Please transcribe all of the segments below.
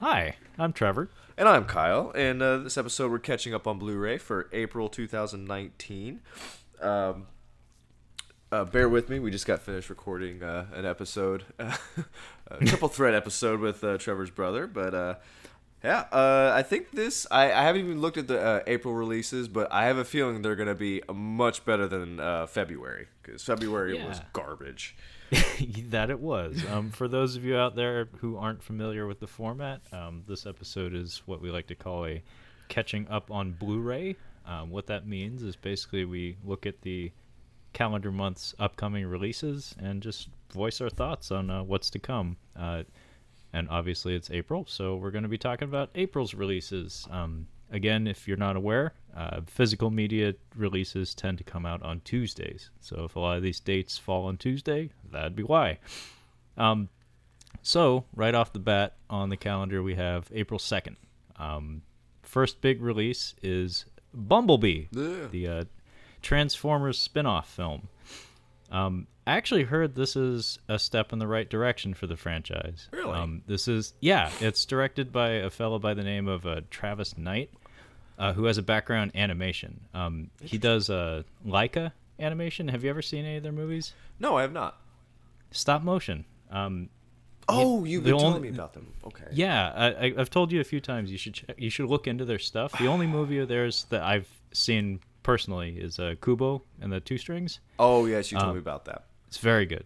Hi, I'm Trevor. And I'm Kyle, and this episode we're catching up on Blu-ray for April 2019. Um, Bear with me, we just got finished recording an episode, a triple threat episode with Trevor's brother, but I think I haven't even looked at the April releases, but I have a feeling they're going to be much better than February, because February was Yeah. garbage. That it was. For those of you out there who aren't familiar with the format, this episode is what we like to call a catching up on Blu-ray. What that means is basically we look at the calendar month's upcoming releases and just voice our thoughts on what's to come. And obviously it's April, so we're going to be talking about April's releases. Again, if you're not aware, physical media releases tend to come out on Tuesdays. So if a lot of these dates fall on Tuesday, that'd be why. So right off the bat on the calendar, we have April 2nd. First big release is Bumblebee, Ugh. the Transformers spin-off film. I actually heard this is a step in the right direction for the franchise. Really? It's directed by a fellow by the name of Travis Knight, who has a background in animation. He does Leica animation. Have you ever seen any of their movies? No, I have not. Stop motion. Oh, you've been the telling only- me about them. Okay. Yeah, I've told you a few times you should look into their stuff. The only movie of theirs that I've seen personally is Kubo and the Two Strings. Oh, yes, you told me about that. It's very good.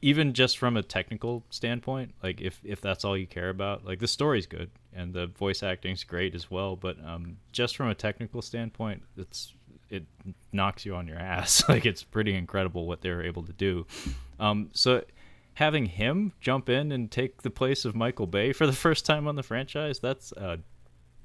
Even just from a technical standpoint, like if that's all you care about, like the story's good and the voice acting's great as well. But just from a technical standpoint, it knocks you on your ass. Like it's pretty incredible what they were able to do. So having him jump in and take the place of Michael Bay for the first time on the franchise, that's a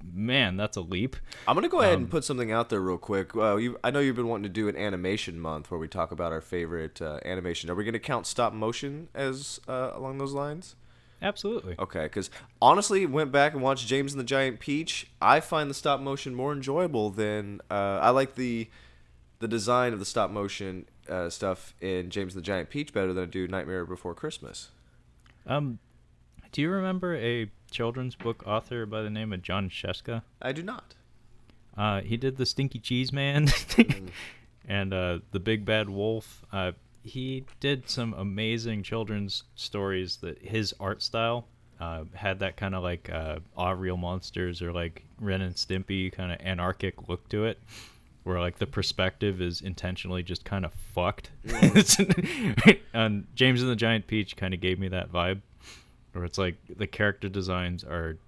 leap. I'm going to go ahead and put something out there real quick. I know you've been wanting to do an animation month where we talk about our favorite animation. Are we going to count stop motion as along those lines? Absolutely. Okay, because honestly, went back and watched James and the Giant Peach. I find the stop motion more enjoyable than I like the design of the stop motion stuff in James and the Giant Peach better than I do Nightmare Before Christmas. Do you remember a children's book author by the name of John Sheska? I do not. He did The Stinky Cheese Man and The Big Bad Wolf. He did some amazing children's stories that his art style had that kind of like Aw Real Monsters or like Ren and Stimpy kind of anarchic look to it, where like the perspective is intentionally just kind of fucked. And James and the Giant Peach kind of gave me that vibe, where it's like the character designs are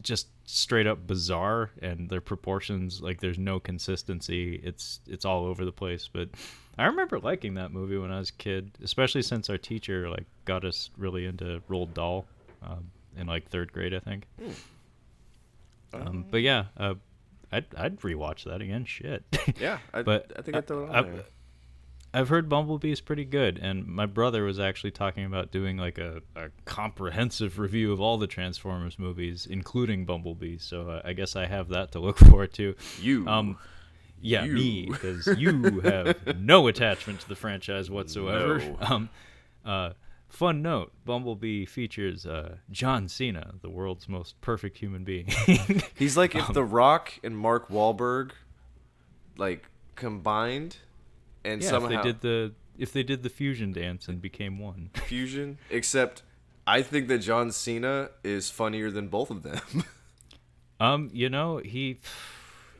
just straight up bizarre and their proportions, like there's no consistency. It's all over the place. But I remember liking that movie when I was a kid, especially since our teacher like got us really into Roald Dahl in like third grade, I think. But yeah, I'd rewatch that again. Shit. Yeah, I think I throw it on there. I've heard Bumblebee is pretty good, and my brother was actually talking about doing like a comprehensive review of all the Transformers movies, including Bumblebee. So I guess I have that to look forward to. You. Yeah, You. me, because you have no attachment to the franchise whatsoever. No. Fun note: Bumblebee features John Cena, the world's most perfect human being. He's like if The Rock and Mark Wahlberg like combined and Yeah, somehow if they did the fusion dance and became one. fusion, except I think that John Cena is funnier than both of them.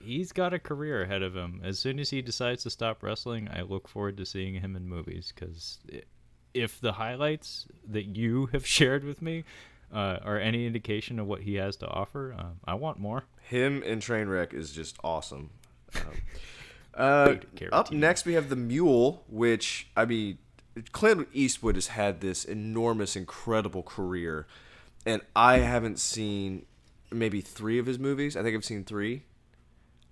He's got a career ahead of him. As soon as he decides to stop wrestling, I look forward to seeing him in movies, because if the highlights that you have shared with me are any indication of what he has to offer, I want more. Him in Trainwreck is just awesome. Carrot Up team. next, we have The Mule, which, I mean, Clint Eastwood has had this enormous, incredible career, and I haven't seen maybe 3 of his movies. I think I've seen 3.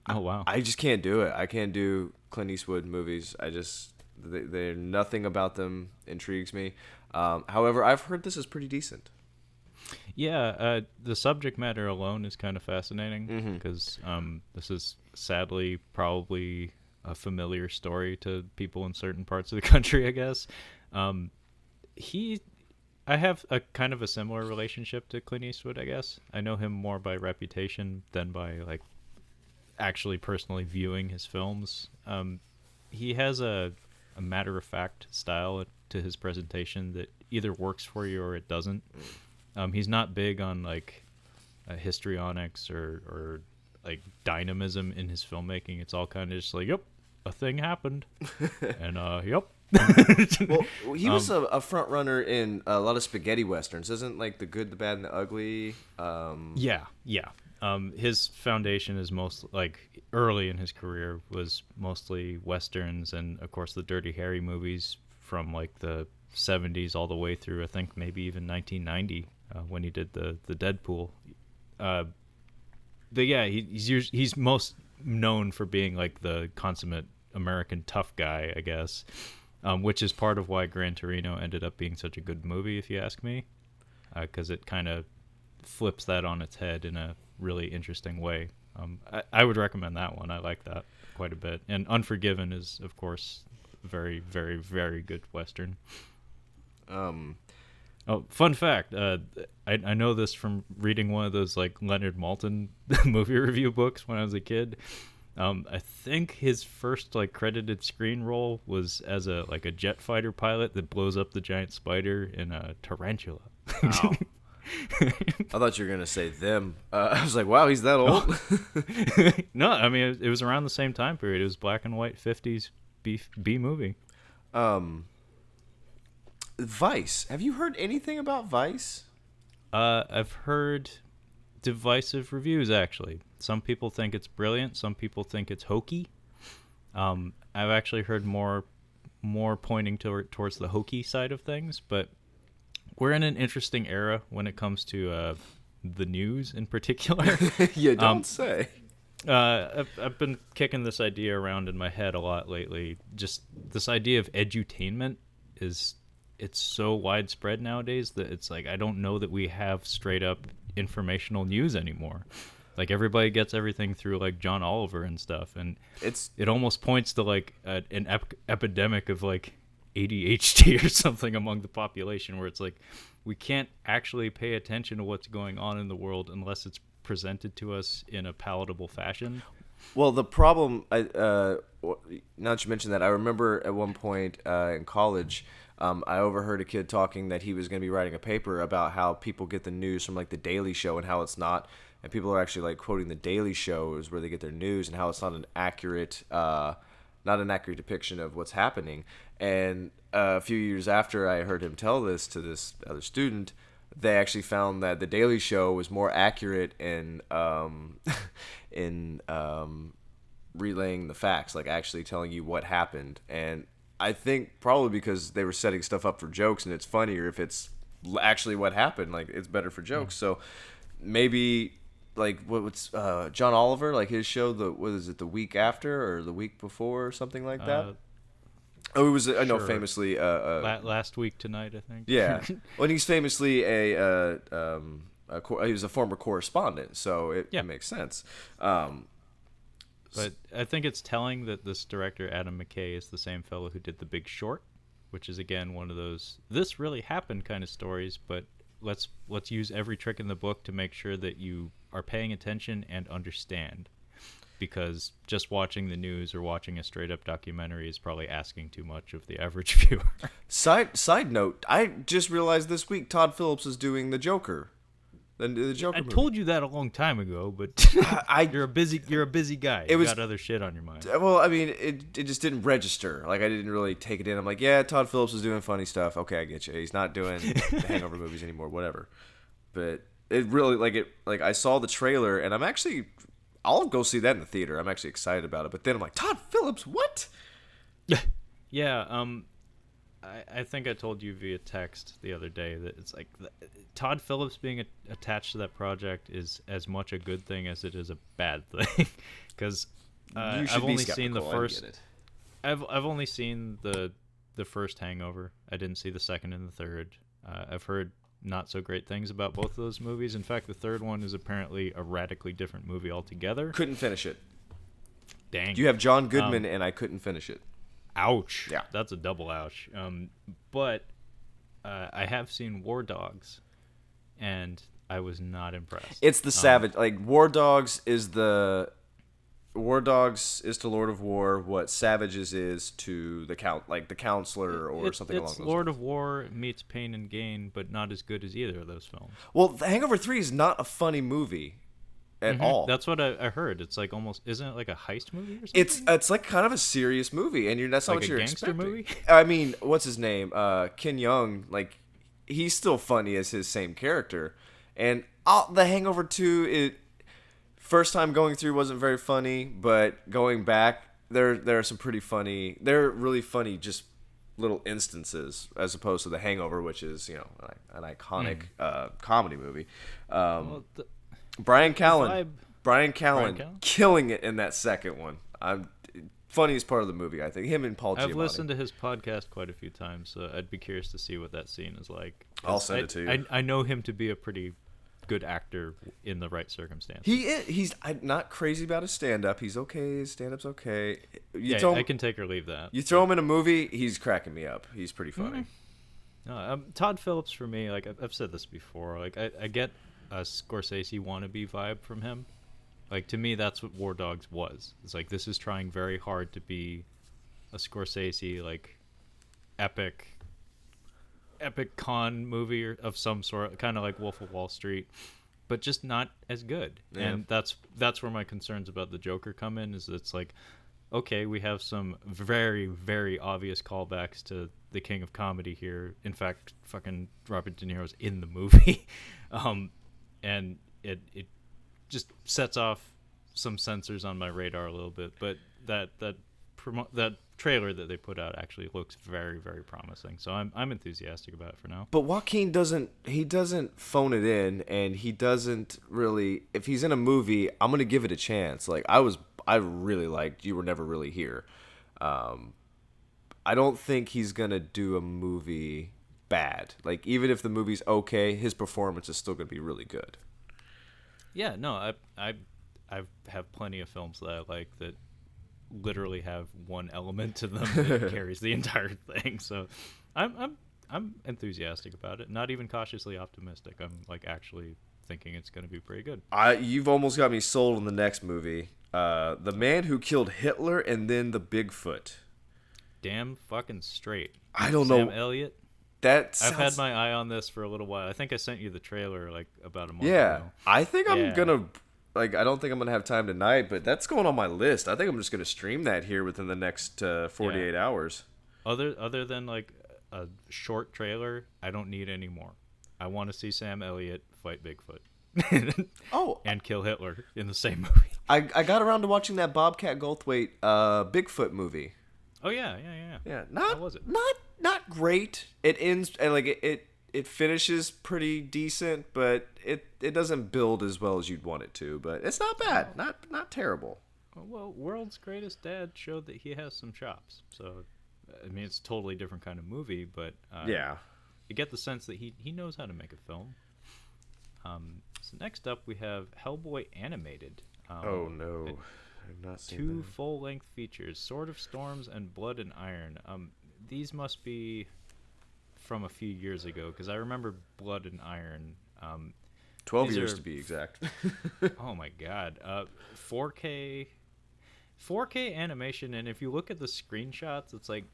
Oh, wow. I just can't do it. I can't do Clint Eastwood movies. They're nothing about them intrigues me. However, I've heard this is pretty decent. Yeah, the subject matter alone is kind of fascinating, because this is sadly probably a familiar story to people in certain parts of the country, I guess. He I have a kind of a similar relationship to Clint Eastwood, I guess. I know him more by reputation than by like actually personally viewing his films. He has a matter of fact style to his presentation that either works for you or it doesn't. He's not big on like histrionics or like dynamism in his filmmaking. It's all kind of just like, yep, a thing happened, and yep. Well, he was a front runner in a lot of spaghetti westerns, isn't like The Good, the Bad, and the Ugly? Yeah. His foundation is most like early in his career was mostly westerns and of course the Dirty Harry movies from like the 70s all the way through I think maybe even 1990 when he did the Deadpool. But yeah, he's most known for being like the consummate American tough guy, I guess, which is part of why Gran Torino ended up being such a good movie, if you ask me, because it kind of flips that on its head in a really interesting way. I would recommend that one. I like that quite a bit. And Unforgiven is, of course, very, very, very good Western. Oh, fun fact. I know this from reading one of those like Leonard Maltin movie review books when I was a kid. I think his first like credited screen role was as a jet fighter pilot that blows up the giant spider in a Tarantula. Wow. I thought you were gonna say them. I was like, wow, he's that old. No, I mean it was around the same time period. It was black and white 50s B movie. Vice. Have you heard anything about Vice? I've heard divisive reviews actually. Some people think it's brilliant. Some people think it's hokey. I've actually heard more pointing towards the hokey side of things, but we're in an interesting era when it comes to the news in particular. You don't say. I've been kicking this idea around in my head a lot lately. Just this idea of edutainment it's so widespread nowadays that it's like I don't know that we have straight up informational news anymore. Like everybody gets everything through like John Oliver and stuff, and it almost points to like an epidemic of like ADHD or something among the population, where it's like we can't actually pay attention to what's going on in the world unless it's presented to us in a palatable fashion. Well, the problem, now that you mentioned that, I remember at one point in college, I overheard a kid talking that he was going to be writing a paper about how people get the news from like the Daily Show and how it's not, and people are actually like quoting the Daily Show is where they get their news and how it's not an accurate depiction of what's happening. And a few years after I heard him tell this to this other student, they actually found that the Daily Show was more accurate in relaying the facts, like actually telling you what happened. And I think probably because they were setting stuff up for jokes, and it's funnier if it's actually what happened. Like it's better for jokes. So maybe like what's John Oliver, like his show, the week after or the week before or something like that. Oh, it was I know famously last week tonight, I think. Yeah. Well, he's famously he was a former correspondent, so it makes sense. But I think it's telling that this director Adam McKay is the same fellow who did The Big Short, which is again one of those this really happened kind of stories, but let's use every trick in the book to make sure that you are paying attention and understand. Because just watching the news or watching a straight-up documentary is probably asking too much of the average viewer. Side note, I just realized this week Todd Phillips is doing the Joker. The Joker movie. Told you that a long time ago, but you're a busy guy. You got other shit on your mind. Well, I mean, it just didn't register. Like I didn't really take it in. I'm like, yeah, Todd Phillips is doing funny stuff. Okay, I get you. He's not doing the Hangover movies anymore. Whatever. But it really like I saw the trailer, and I'll go see that in the theater. I'm actually excited about it. But then I'm like, Todd Phillips, what? Yeah. I think I told you via text the other day that it's like Todd Phillips being attached to that project is as much a good thing as it is a bad thing, because I've only seen the first. I've only seen the first Hangover. I didn't see the second and the third. I've heard not so great things about both of those movies. In fact, the third one is apparently a radically different movie altogether. Couldn't finish it. Dang. You have John Goodman, and I couldn't finish it. Ouch. Yeah. That's a double ouch. But I have seen War Dogs, and I was not impressed. It's the Savage. Like War Dogs is to Lord of War what Savages is to the Counselor or something along those lines. It's Lord of War meets Pain and Gain, but not as good as either of those films. Well, The Hangover 3 is not a funny movie at all. That's what I heard. It's like almost, isn't it like a heist movie or something? It's like kind of a serious movie, and that's not Like what a you're gangster expecting. movie? I mean, what's his name? Ken Jeong. Like, he's still funny as his same character. And The Hangover 2, first time going through wasn't very funny, but going back, there are some pretty funny. They're really funny, just little instances, as opposed to The Hangover, which is an iconic comedy movie. Brian Callen killing it in that second one. Funniest part of the movie, I think. Him and Paul Giamatti. I've listened to his podcast quite a few times, so I'd be curious to see what that scene is like. I'll send it to you. I know him to be a pretty good actor in the right circumstances. I'm not crazy about his stand-up. He's okay. His stand-up's okay. I can take or leave that. You throw him in a movie, he's cracking me up. He's pretty funny. No, Todd Phillips, for me, like I've said this before, like I get a Scorsese wannabe vibe from him. Like, to me, that's what War Dogs was. It's like, this is trying very hard to be a Scorsese, like, epic con movie of some sort, kind of like Wolf of Wall Street, but just not as good. Yeah. And that's where my concerns about the Joker come in, is it's like, okay, we have some very, very obvious callbacks to the King of Comedy here. In fact, fucking Robert De Niro's in the movie. And it just sets off some sensors on my radar a little bit, but that trailer that they put out actually looks very, very promising. So I'm enthusiastic about it for now. But Joaquin doesn't phone it in, and he doesn't really. If he's in a movie, I'm gonna give it a chance. Like I really liked You Were Never Really Here. I don't think he's gonna do a movie bad. Like, even if the movie's okay, his performance is still gonna be really good. Yeah, no, I have plenty of films that I like that literally have one element to them that carries the entire thing. So I'm enthusiastic about it. Not even cautiously optimistic. I'm like actually thinking it's going to be pretty good. You've almost got me sold on the next movie. The Man Who Killed Hitler and Then the Bigfoot. Damn fucking straight. I don't know. Sam Elliott. I've had my eye on this for a little while. I think I sent you the trailer like about a month ago. I think I'm gonna I don't think I'm gonna have time tonight, but that's going on my list. I think I'm just gonna stream that here within the next 48 hours. Other than like a short trailer, I don't need any more. I want to see Sam Elliott fight Bigfoot. And kill Hitler in the same movie. I got around to watching that Bobcat Goldthwait Bigfoot movie. Oh yeah. How was it? Not great. It ends like it finishes pretty decent, but it doesn't build as well as you'd want it to. But it's not bad. Not terrible. Well, World's Greatest Dad showed that he has some chops. So, I mean, it's a totally different kind of movie, but you get the sense that he knows how to make a film. So next up we have Hellboy Animated. Oh no, I've not seen two that. full-length features: Sword of Storms and Blood and Iron. These must be from a few years ago, because I remember Blood and Iron. 12 years to be exact. Oh my god. 4K animation, and if you look at the screenshots, it's like,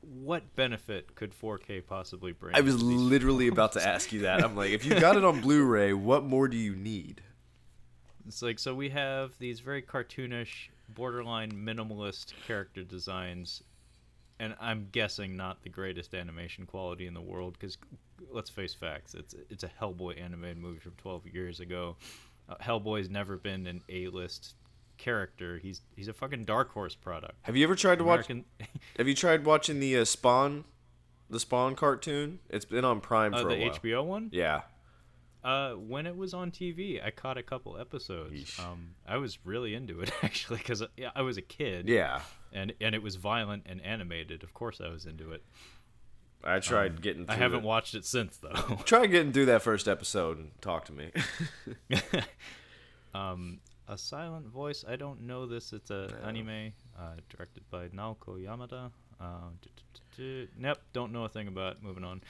what benefit could 4K possibly bring? I was literally about to ask you that. I'm like, if you got it on Blu-ray, what more do you need? It's like, so we have these very cartoonish, borderline minimalist character designs, and I'm guessing not the greatest animation quality in the world, because let's face facts, it's a Hellboy animated movie from 12 years ago. Hellboy's never been an A-list character. He's a fucking Dark Horse product. Have you ever tried to watch? Have you tried watching the Spawn cartoon? It's been on Prime for a while. The HBO one? Yeah. When it was on TV, I caught a couple episodes. Yeesh. I was really into it actually, because I was a kid. Yeah. And it was violent and animated. Of course, I was into it. I tried getting. I haven't watched it since though. Try getting through that first episode and talk to me. A Silent Voice. I don't know this. It's a anime directed by Naoko Yamada. Nope, don't know a thing about it. Moving on.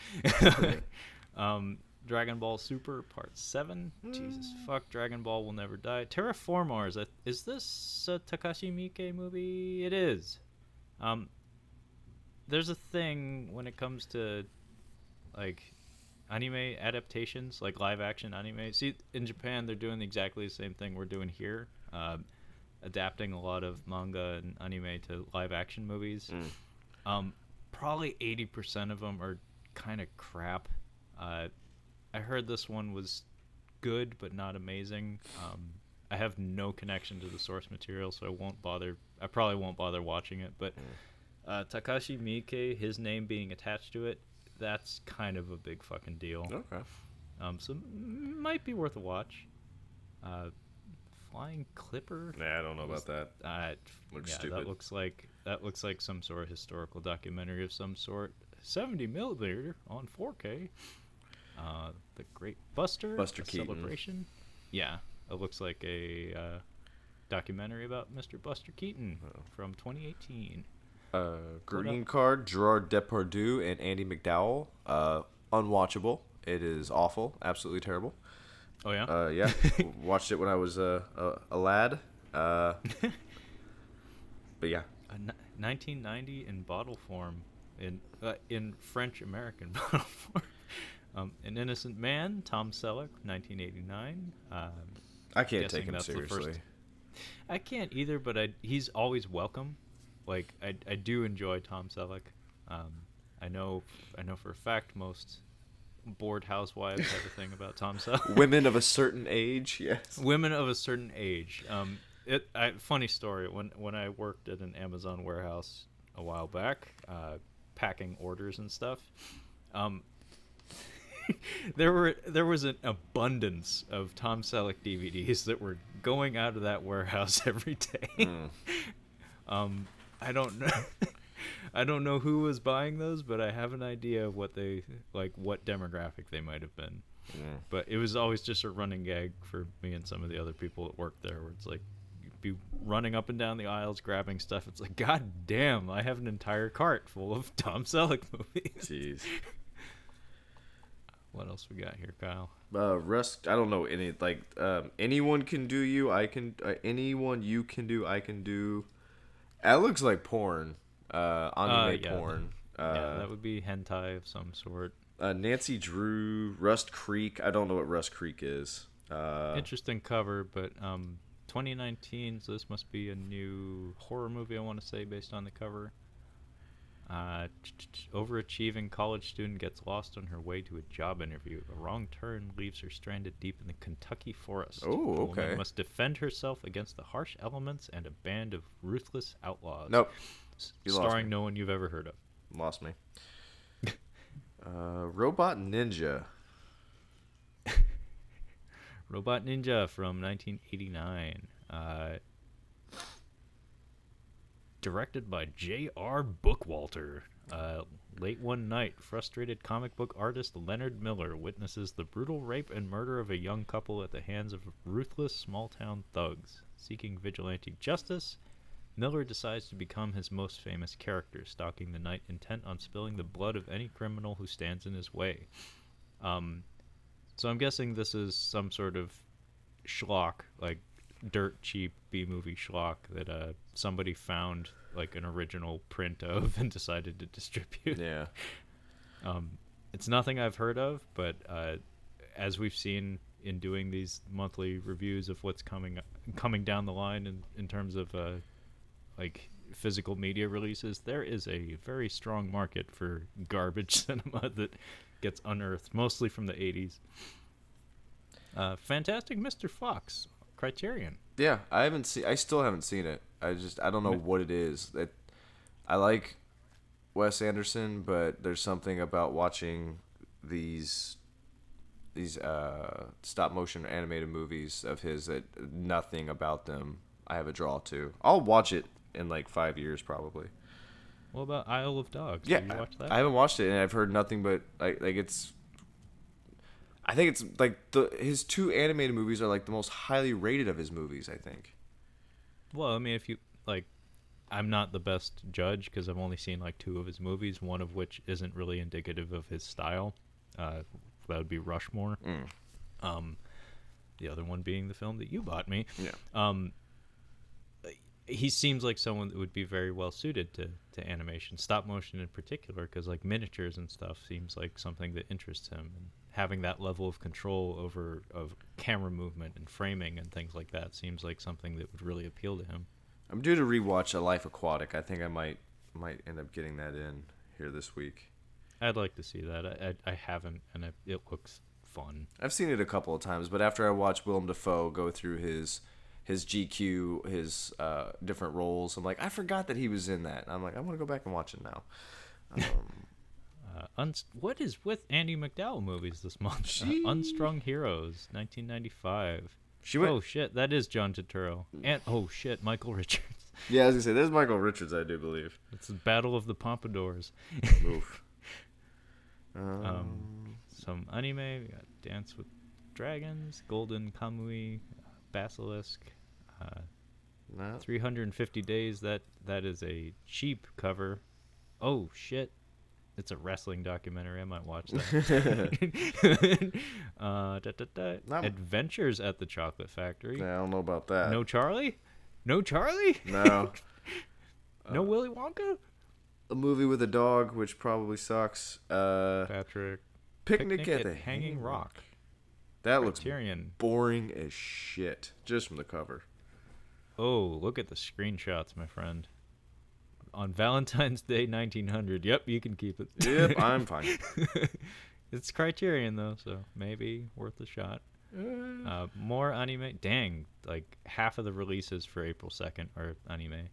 Dragon Ball Super Part 7. Jesus fuck, Dragon Ball will never die. Terraformars. Is this a Takashi Miike movie? It is. There's a thing when it comes to like anime adaptations, like live action anime. See, in Japan they're doing exactly the same thing we're doing here, adapting a lot of manga and anime to live action movies. Probably 80% of them are kind of crap. I heard this one was good but not amazing. I have no connection to the source material, so I probably won't bother watching it, but Takashi Miike, his name being attached to it, that's kind of a big fucking deal. Okay. So might be worth a watch. Flying Clipper? Nah, I don't know about that. Looks stupid. That looks like some sort of historical documentary of some sort. 70 millimeter on 4K. The Great Buster Keaton. Celebration. Yeah, it looks like a documentary about Mr. Buster Keaton from 2018. Green Card, Gerard Depardieu, and Andy McDowell. Unwatchable. It is awful. Absolutely terrible. Oh, yeah? Yeah. Watched it when I was a lad. But yeah. 1990 in bottle form. In French American bottle form. An Innocent Man, Tom Selleck, 1989. I can't take him seriously. I can't either, but he's always welcome. Like I do enjoy Tom Selleck. I know for a fact most bored housewives have a thing about Tom Selleck. Women of a certain age, yes. Women of a certain age. Funny story. When I worked at an Amazon warehouse a while back, packing orders and stuff, there was an abundance of Tom Selleck DVDs that were going out of that warehouse every day. I don't know who was buying those, but I have an idea of what demographic they might have been. But it was always just a running gag for me and some of the other people that worked there, where it's like you'd be running up and down the aisles grabbing stuff. It's like, God damn, I have an entire cart full of Tom Selleck movies. Jeez. What else we got here, Kyle? Rust. I don't know any anyone can do you. I can. Anyone you can do. I can do. That looks like porn. Anime porn. That would be hentai of some sort. Nancy Drew, Rust Creek. I don't know what Rust Creek is. Interesting cover, but 2019, so this must be a new horror movie, I want to say, based on the cover. Overachieving college student gets lost on her way to a job interview. A wrong turn leaves her stranded deep in the Kentucky forest. Oh, The okay. woman must defend herself against the harsh elements and a band of ruthless outlaws. Nope. Starring no one you've ever heard of. Lost me. Robot Ninja. Robot Ninja from 1989. Directed by J.R. Bookwalter. Late one night, frustrated comic book artist Leonard Miller witnesses the brutal rape and murder of a young couple at the hands of ruthless small-town thugs. Seeking vigilante justice, Miller decides to become his most famous character, stalking the night intent on spilling the blood of any criminal who stands in his way. So I'm guessing this is some sort of schlock, like dirt cheap B-movie schlock that somebody found like an original print of and decided to distribute. Yeah. It's nothing I've heard of, but as we've seen in doing these monthly reviews of what's coming down the line in terms of like physical media releases, there is a very strong market for garbage cinema that gets unearthed, mostly from the 80s. Fantastic Mr. Fox, Criterion. Yeah, I still haven't seen it. I don't know what it is. I like Wes Anderson, but there's something about watching these stop motion animated movies of his that nothing about them I have a draw to. I'll watch it in like 5 years probably. What about Isle of Dogs? Yeah, have you watched that? I haven't watched it, and I've heard nothing but like it's. I think it's like his two animated movies are like the most highly rated of his movies, I think. Well, I mean, if you like, I'm not the best judge because I've only seen like 2 of his movies, one of which isn't really indicative of his style. That would be Rushmore. The other one being the film that you bought me. Yeah. He seems like someone that would be very well suited to animation, stop motion in particular, because like miniatures and stuff seems like something that interests him, and having that level of control over of camera movement and framing and things like that seems like something that would really appeal to him. I'm due to rewatch A Life Aquatic. I think I might end up getting that in here this week. I'd like to see that. I haven't, and it looks fun. I've seen it a couple of times, but after I watched Willem Dafoe go through his GQ, his different roles, I'm like, I forgot that he was in that. I'm like, I want to go back and watch it now. What is with Andy McDowell movies this month? Unstrung Heroes, 1995. Oh shit, that is John Turturro. And oh shit, Michael Richards. Yeah, I was gonna say, there's Michael Richards, I do believe. It's the Battle of the Pompadours. Oof. Some anime. We got Dance with Dragons, Golden Kamui, Basilisk, 350 Days. That is a cheap cover. Oh shit, it's a wrestling documentary. I might watch that. Adventures at the Chocolate Factory. Yeah, I don't know about that. No Charlie? No Charlie? No. No Willy Wonka? A movie with a dog, which probably sucks. Patrick. Picnic at the Hanging Rock. That Criterion. Looks boring as shit, just from the cover. Oh, look at the screenshots, my friend. On Valentine's Day 1900. Yep, you can keep it. Yep, I'm fine. It's Criterion, though, so maybe worth a shot. More anime. Dang, like half of the releases for April 2nd are anime.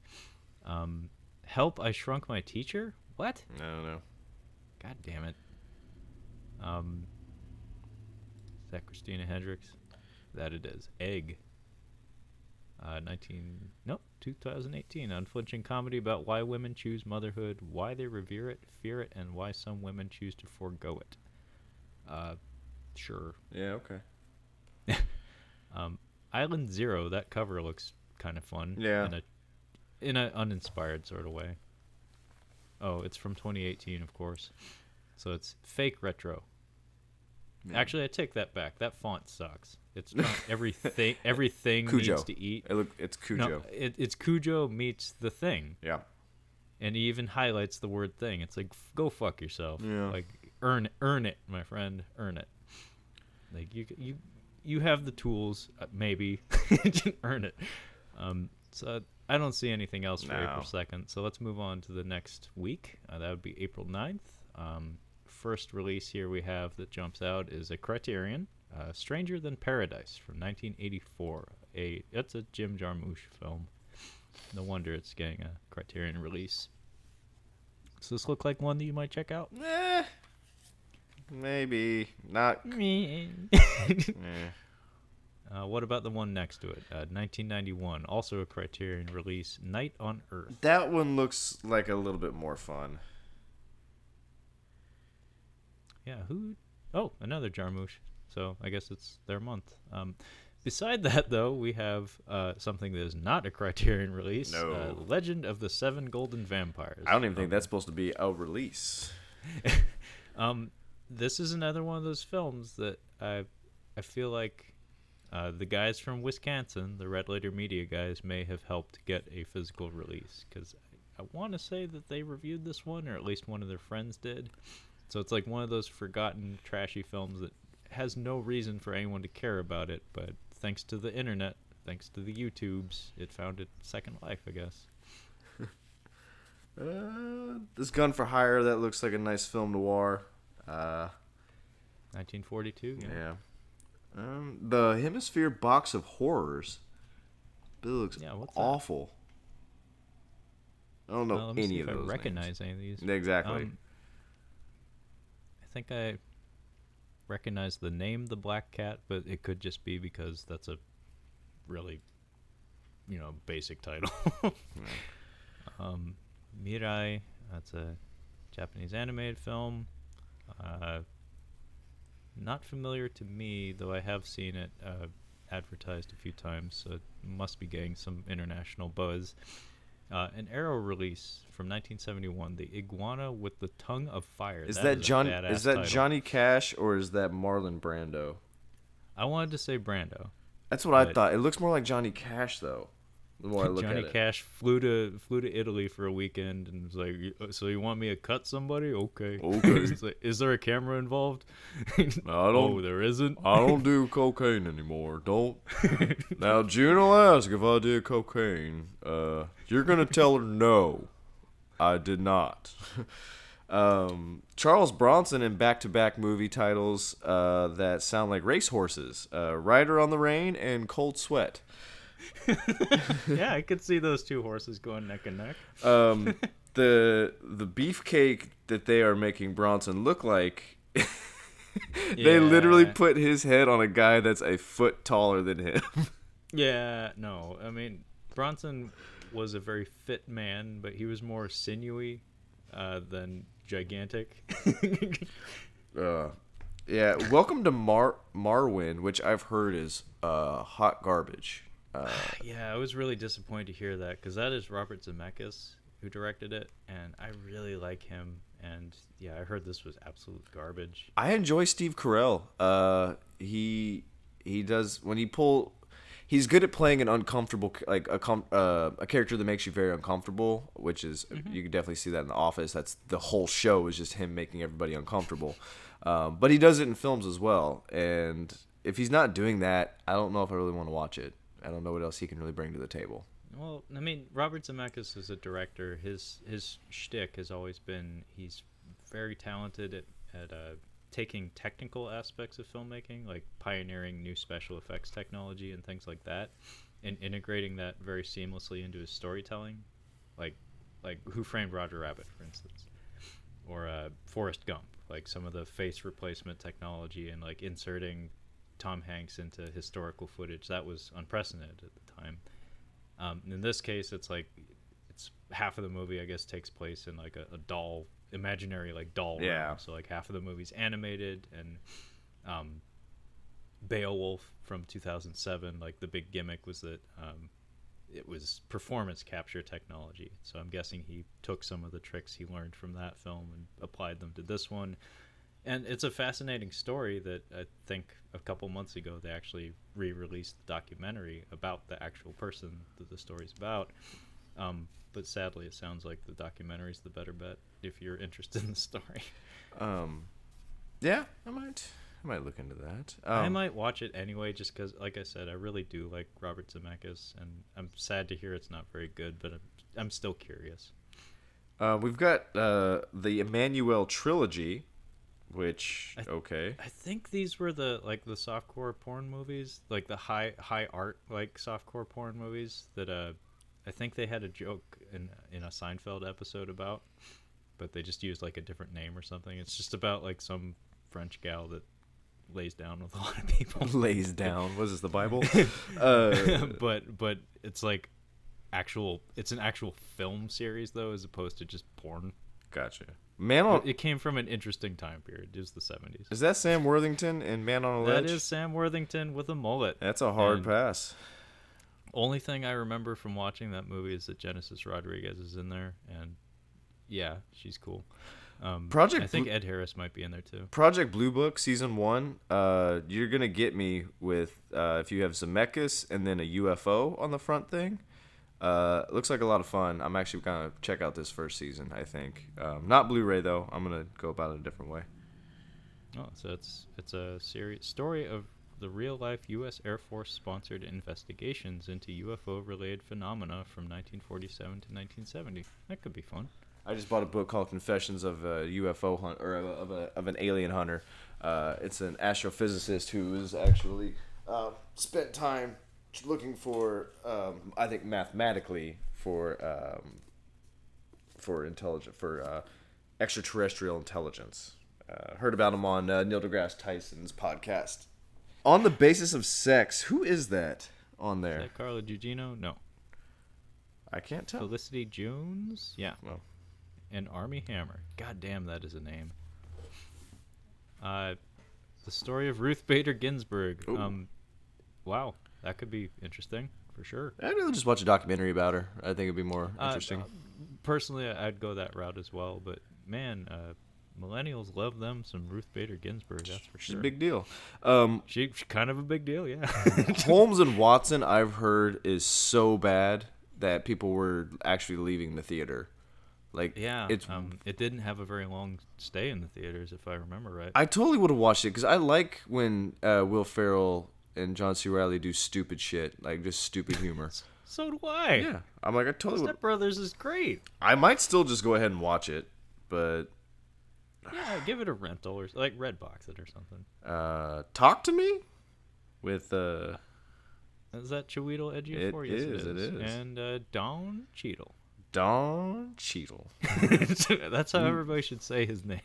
Help, I Shrunk My Teacher? What? No. God damn it. Is that Christina Hendricks? That it is. Egg. 2018. Unflinching comedy about why women choose motherhood, why they revere it, fear it, and why some women choose to forego it. Sure. Yeah, okay. Island Zero, that cover looks kind of fun. Yeah. In an uninspired sort of way. Oh, it's from 2018, of course. So it's fake retro. Yeah. Actually, I take that back. That font sucks. It's not everything Cujo. needs to eat. It's Cujo. No, it's Cujo meets the Thing. Yeah. And he even highlights the word thing. It's like, go fuck yourself. Yeah. Like, earn it, my friend. Earn it. Like, you have the tools, maybe, to earn it. So I don't see anything else for April 2nd. So let's move on to the next week. That would be April 9th. First release here we have that jumps out is a Criterion, Stranger Than Paradise from 1984. It's a Jim Jarmusch film. No wonder it's getting a Criterion release. Does this look like one that you might check out? Maybe. Not. What about the one next to it? 1991, also a Criterion release, Night on Earth. That one looks like a little bit more fun. Yeah, Oh, another Jarmusch. So I guess it's their month. Beside that, though, we have something that is not a Criterion release. No. Legend of the Seven Golden Vampires. I don't even think that's supposed to be a release. This is another one of those films that I feel like the guys from Wisconsin, the Red Letter Media guys, may have helped get a physical release. Because I want to say that they reviewed this one, or at least one of their friends did. So it's like one of those forgotten, trashy films that has no reason for anyone to care about it, but thanks to the internet, thanks to the YouTubes, it found its second life, I guess. This Gun for Hire, that looks like a nice film noir. 1942, yeah. The Hemisphere Box of Horrors. It looks awful. I don't know any of those. I recognize any of these. Exactly. I think I recognize the name The Black Cat, but it could just be because that's a really, basic title. Mirai, that's a Japanese animated film. Not familiar to me, though I have seen it advertised a few times, so it must be getting some international buzz. An Arrow release from 1971, The Iguana with the Tongue of Fire. Is that that title. Johnny Cash or is that Marlon Brando? I wanted to say Brando. That's what I thought. It looks more like Johnny Cash though. The more I look Johnny at it. Cash flew to Italy for a weekend and was like, "So you want me to cut somebody? Okay." It's like, is there a camera involved? Oh, there isn't. I don't do cocaine anymore. Don't. Now June will ask if I did cocaine. You're gonna tell her no, I did not. Charles Bronson in back-to-back movie titles that sound like racehorses: Rider on the Rain and Cold Sweat. Yeah, I could see those two horses going neck and neck. The beefcake that they are making Bronson look like, they literally put his head on a guy that's a foot taller than him. Yeah, no, I mean, Bronson was a very fit man, but he was more sinewy than gigantic. Yeah, welcome to Marwen, which I've heard is hot garbage. Yeah, I was really disappointed to hear that, because that is Robert Zemeckis who directed it, and I really like him. And yeah, I heard this was absolute garbage. I enjoy Steve Carell. He does when he's good at playing an uncomfortable, like a character that makes you very uncomfortable, which is you can definitely see that in The Office. That's the whole show is just him making everybody uncomfortable. But he does it in films as well. And if he's not doing that, I don't know if I really want to watch it. I don't know what else he can really bring to the table. Well, I mean, Robert Zemeckis is a director. His shtick has always been he's very talented at taking technical aspects of filmmaking, like pioneering new special effects technology and things like that, and integrating that very seamlessly into his storytelling, like Who Framed Roger Rabbit, for instance, or Forrest Gump, like some of the face replacement technology and like inserting Tom Hanks into historical footage. That was unprecedented at the time. In this case, it's half of the movie, I guess, takes place in like a doll, imaginary like doll realm. So like half of the movie's animated, and Beowulf from 2007, like the big gimmick was that it was performance capture technology. So I'm guessing he took some of the tricks he learned from that film and applied them to this one. And it's a fascinating story that I think a couple months ago they actually re-released the documentary about the actual person that the story's about. But sadly, it sounds like the documentary's the better bet if you're interested in the story. Yeah, I might look into that. I might watch it anyway, just because, like I said, I really do like Robert Zemeckis, and I'm sad to hear it's not very good, but I'm still curious. We've got the Emmanuel trilogy. Which I think these were the softcore porn movies, like the high art like softcore porn movies that I think they had a joke in a Seinfeld episode about, but they just used like a different name or something. It's just about like some French gal that lays down with a lot of people. Lays down. Was this the Bible? But it's like it's an actual film series though, as opposed to just porn. Gotcha. It came from an interesting time period. It was the 70s. Is that Sam Worthington in Man on a Ledge? That is Sam Worthington with a mullet. That's a hard pass. Only thing I remember from watching that movie is that Genesis Rodriguez is in there, and yeah, she's cool. I think Ed Harris might be in there too. Project Blue Book Season 1, you're going to get me with if you have Zemeckis and then a UFO on the front thing. Looks like a lot of fun. I'm actually going to check out this first season, I think. Not Blu-ray, though. I'm going to go about it a different way. Oh, so it's a story of the real-life U.S. Air Force-sponsored investigations into UFO-related phenomena from 1947 to 1970. That could be fun. I just bought a book called Confessions of a UFO Hunt, or of an alien hunter. It's an astrophysicist who has actually spent time looking for, I think mathematically, for extraterrestrial intelligence. Heard about him on Neil deGrasse Tyson's podcast. On the Basis of Sex, who is that on there? Is that Carla Gugino? No. I can't tell. Felicity Jones? Yeah. Well. And Armie Hammer. God damn, that is a name. The story of Ruth Bader Ginsburg. Ooh. Wow. That could be interesting. for sure. I'd rather just watch a documentary about her. I think it'd be more interesting. Personally, I'd go that route as well. But man, millennials love them some Ruth Bader Ginsburg. That's for She's sure. a big deal. She's kind of a big deal, yeah. Holmes and Watson, I've heard, is so bad that people were actually leaving the theater. Like, Yeah, it's. it didn't have a very long stay in the theaters, if I remember right. I totally would have watched it because I like when Will Ferrell and John C. Reilly do stupid shit, like just stupid humor. So do I. Yeah, I'm like, I totally would. Step Brothers is great. I might still just go ahead and watch it, but Yeah, give it a rental or like Redbox it or something. Talk to Me with Is that Chiweedle Ejiofor? It Yes, is, it is. And Don Cheadle. Don Cheadle. That's how everybody should say his name.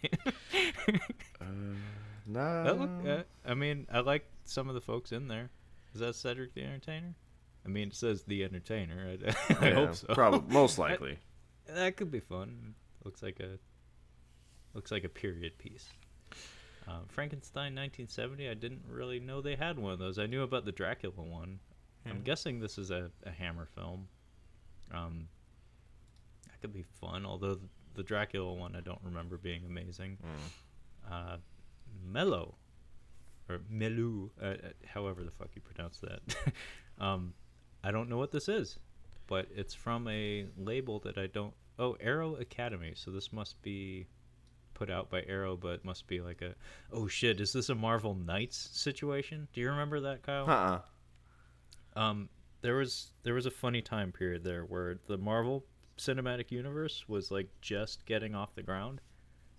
Nah. I mean, I like some of the folks in there. Is that Cedric the Entertainer? I mean, it says the Entertainer. I hope so. Probably, most likely. That could be fun. Looks like a period piece. Frankenstein 1970. I didn't really know they had one of those. I knew about the Dracula one. I'm guessing this is a Hammer film. That could be fun. Although the Dracula one, I don't remember being amazing. Mellow, or Melu, however the fuck you pronounce that. I don't know what this is, but it's from a label that I don't. Oh, Arrow Academy. So this must be put out by Arrow, but it must be like a. Oh shit! Is this a Marvel Knights situation? Do you remember that, Kyle? There was a funny time period there where the Marvel Cinematic Universe was like just getting off the ground.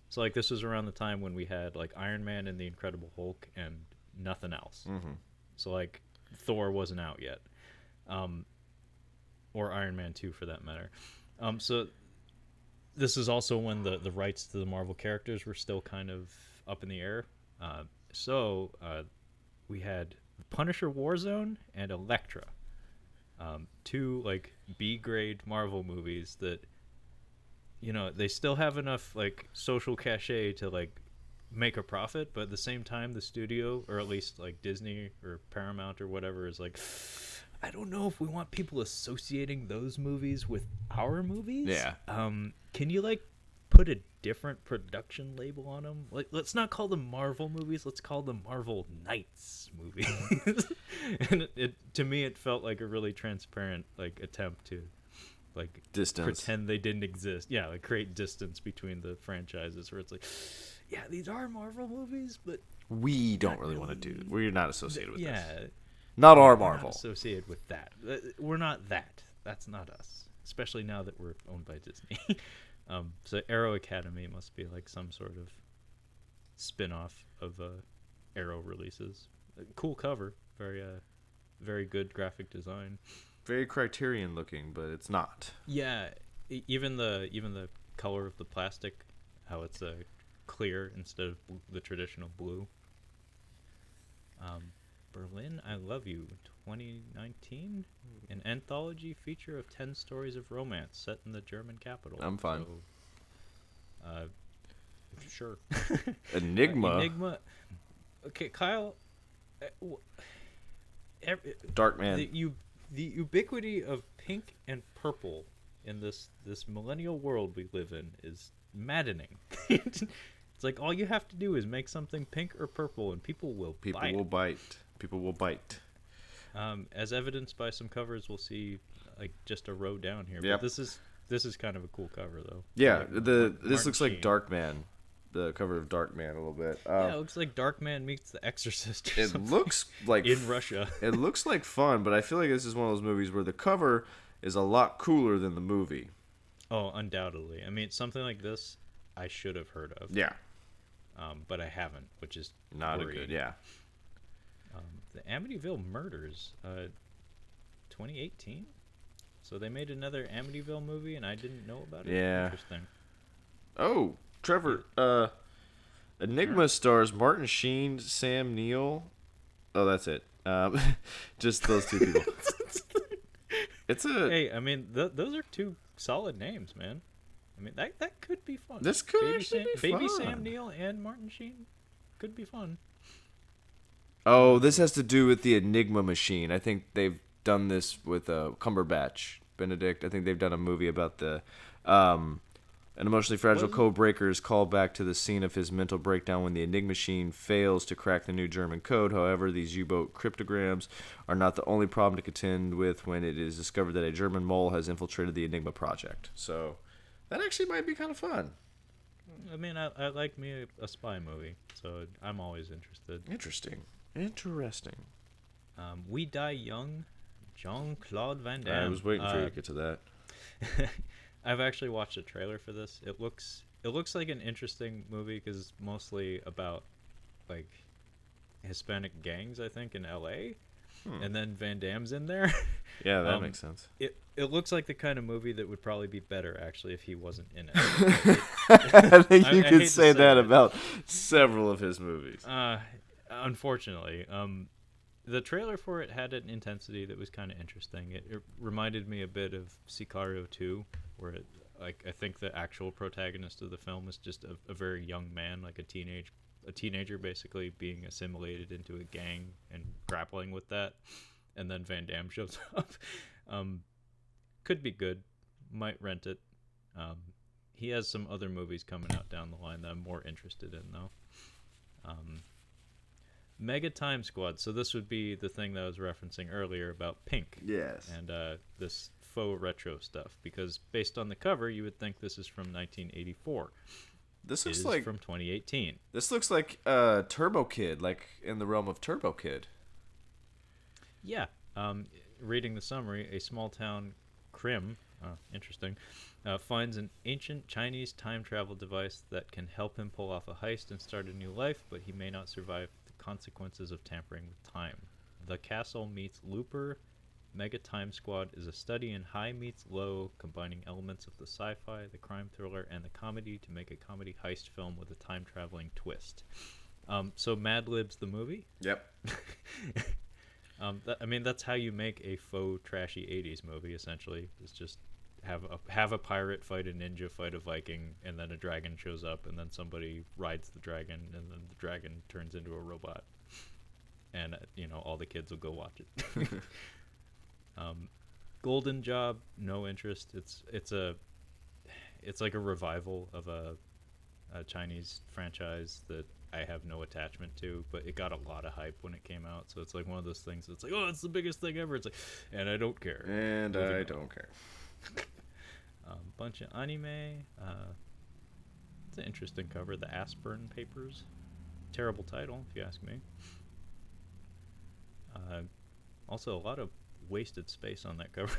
So like this was around the time when we had like Iron Man and the Incredible Hulk and nothing else. Mm-hmm. So like Thor wasn't out yet, or Iron Man 2 for that matter. So this is also when the rights to the Marvel characters were still kind of up in the air. So we had Punisher Warzone and Elektra, two like B-grade Marvel movies that. You know, they still have enough like social cachet to like make a profit, but at the same time the studio, or at least like Disney or Paramount or whatever, is like, I don't know if we want people associating those movies with our movies. Yeah. Can you like put a different production label on them? Like, let's not call them Marvel movies, let's call them Marvel Knights movies. And it to me it felt like a really transparent like attempt to like distance. Pretend they didn't exist. Yeah, like create distance between the franchises where it's like, yeah, these are Marvel movies, but we don't really want to do it. We're not associated with this. Yeah. Not our Marvel. Not associated with that. We're not that. That's not us. Especially now that we're owned by Disney. So Arrow Academy must be like some sort of spin-off of Arrow releases. Cool cover. Very good graphic design. Very Criterion looking, but it's not. Yeah, even the color of the plastic, how it's clear instead of the traditional blue. Berlin, I Love You, 2019, an anthology feature of 10 stories of romance set in the German capital. I'm fine. So, sure. Enigma. Enigma. Okay, Kyle. Dark Man. The ubiquity of pink and purple in this millennial world we live in is maddening. It's like all you have to do is make something pink or purple, and people will bite. People will bite. As evidenced by some covers, we'll see like just a row down here. Yep. But this is kind of a cool cover though. Yeah, like, this looks like Dark Man. The cover of Dark Man a little bit. Yeah, it looks like Dark Man meets The Exorcist. Or it something. Looks like in Russia. It looks like fun, but I feel like this is one of those movies where the cover is a lot cooler than the movie. Oh, undoubtedly. I mean, something like this, I should have heard of. Yeah. But I haven't, which is not worrying. good. Yeah. The Amityville Murders, 2018. So they made another Amityville movie, and I didn't know about it. Yeah. Interesting. Oh, Trevor. Enigma stars Martin Sheen, Sam Neill. Oh, that's it. Just those two people. It's a. Hey, I mean, those are two solid names, man. I mean, that could be fun. This could actually be fun. Baby Sam Neill and Martin Sheen could be fun. Oh, this has to do with the Enigma machine. I think they've done this with Cumberbatch, Benedict. I think they've done a movie about an emotionally fragile code breaker's callback to the scene of his mental breakdown when the Enigma machine fails to crack the new German code. However, these U-boat cryptograms are not the only problem to contend with when it is discovered that a German mole has infiltrated the Enigma project. So that actually might be kind of fun. I mean, I like me a spy movie, so I'm always interested. Interesting. We Die Young, Jean-Claude Van Damme. I was waiting for you to get to that. I've actually watched a trailer for this. It looks like an interesting movie because it's mostly about like Hispanic gangs, I think, in LA. And then Van Damme's in there. Yeah, that makes sense. It looks like the kind of movie that would probably be better actually if he wasn't in it. I think you could say that about several of his movies. Unfortunately, the trailer for it had an intensity that was kind of interesting. It reminded me a bit of Sicario 2, where I think the actual protagonist of the film is just a very young man, like a teenager basically being assimilated into a gang and grappling with that. And then Van Damme shows up. Could be good. Might rent it. He has some other movies coming out down the line that I'm more interested in, though. Mega Time Squad. So this would be the thing that I was referencing earlier about Pink. Yes. And this faux retro stuff. Because based on the cover, you would think this is from 1984. This looks like from 2018. This looks like Turbo Kid, like in the realm of Turbo Kid. Yeah. Reading the summary, a small town Krim, interesting, finds an ancient Chinese time travel device that can help him pull off a heist and start a new life, but he may not survive the consequences of tampering with time. The Castle meets Looper. Mega Time Squad is a study in high meets low, combining elements of the sci-fi, the crime thriller, and the comedy to make a comedy heist film with a time-traveling twist. So Mad Lib's the movie? Yep. That's how you make a faux trashy 80s movie, essentially. Is just have a pirate fight a ninja, fight a Viking, and then a dragon shows up, and then somebody rides the dragon, and then the dragon turns into a robot. And, all the kids will go watch it. Golden Job, no interest. It's like a revival of a Chinese franchise that I have no attachment to, but it got a lot of hype when it came out. So it's like one of those things that's like, oh, it's the biggest thing ever. It's like, and I don't care. Don't care. Bunch of anime. It's an interesting cover. The Aspirin Papers. Terrible title, if you ask me. Also, a lot of wasted space on that cover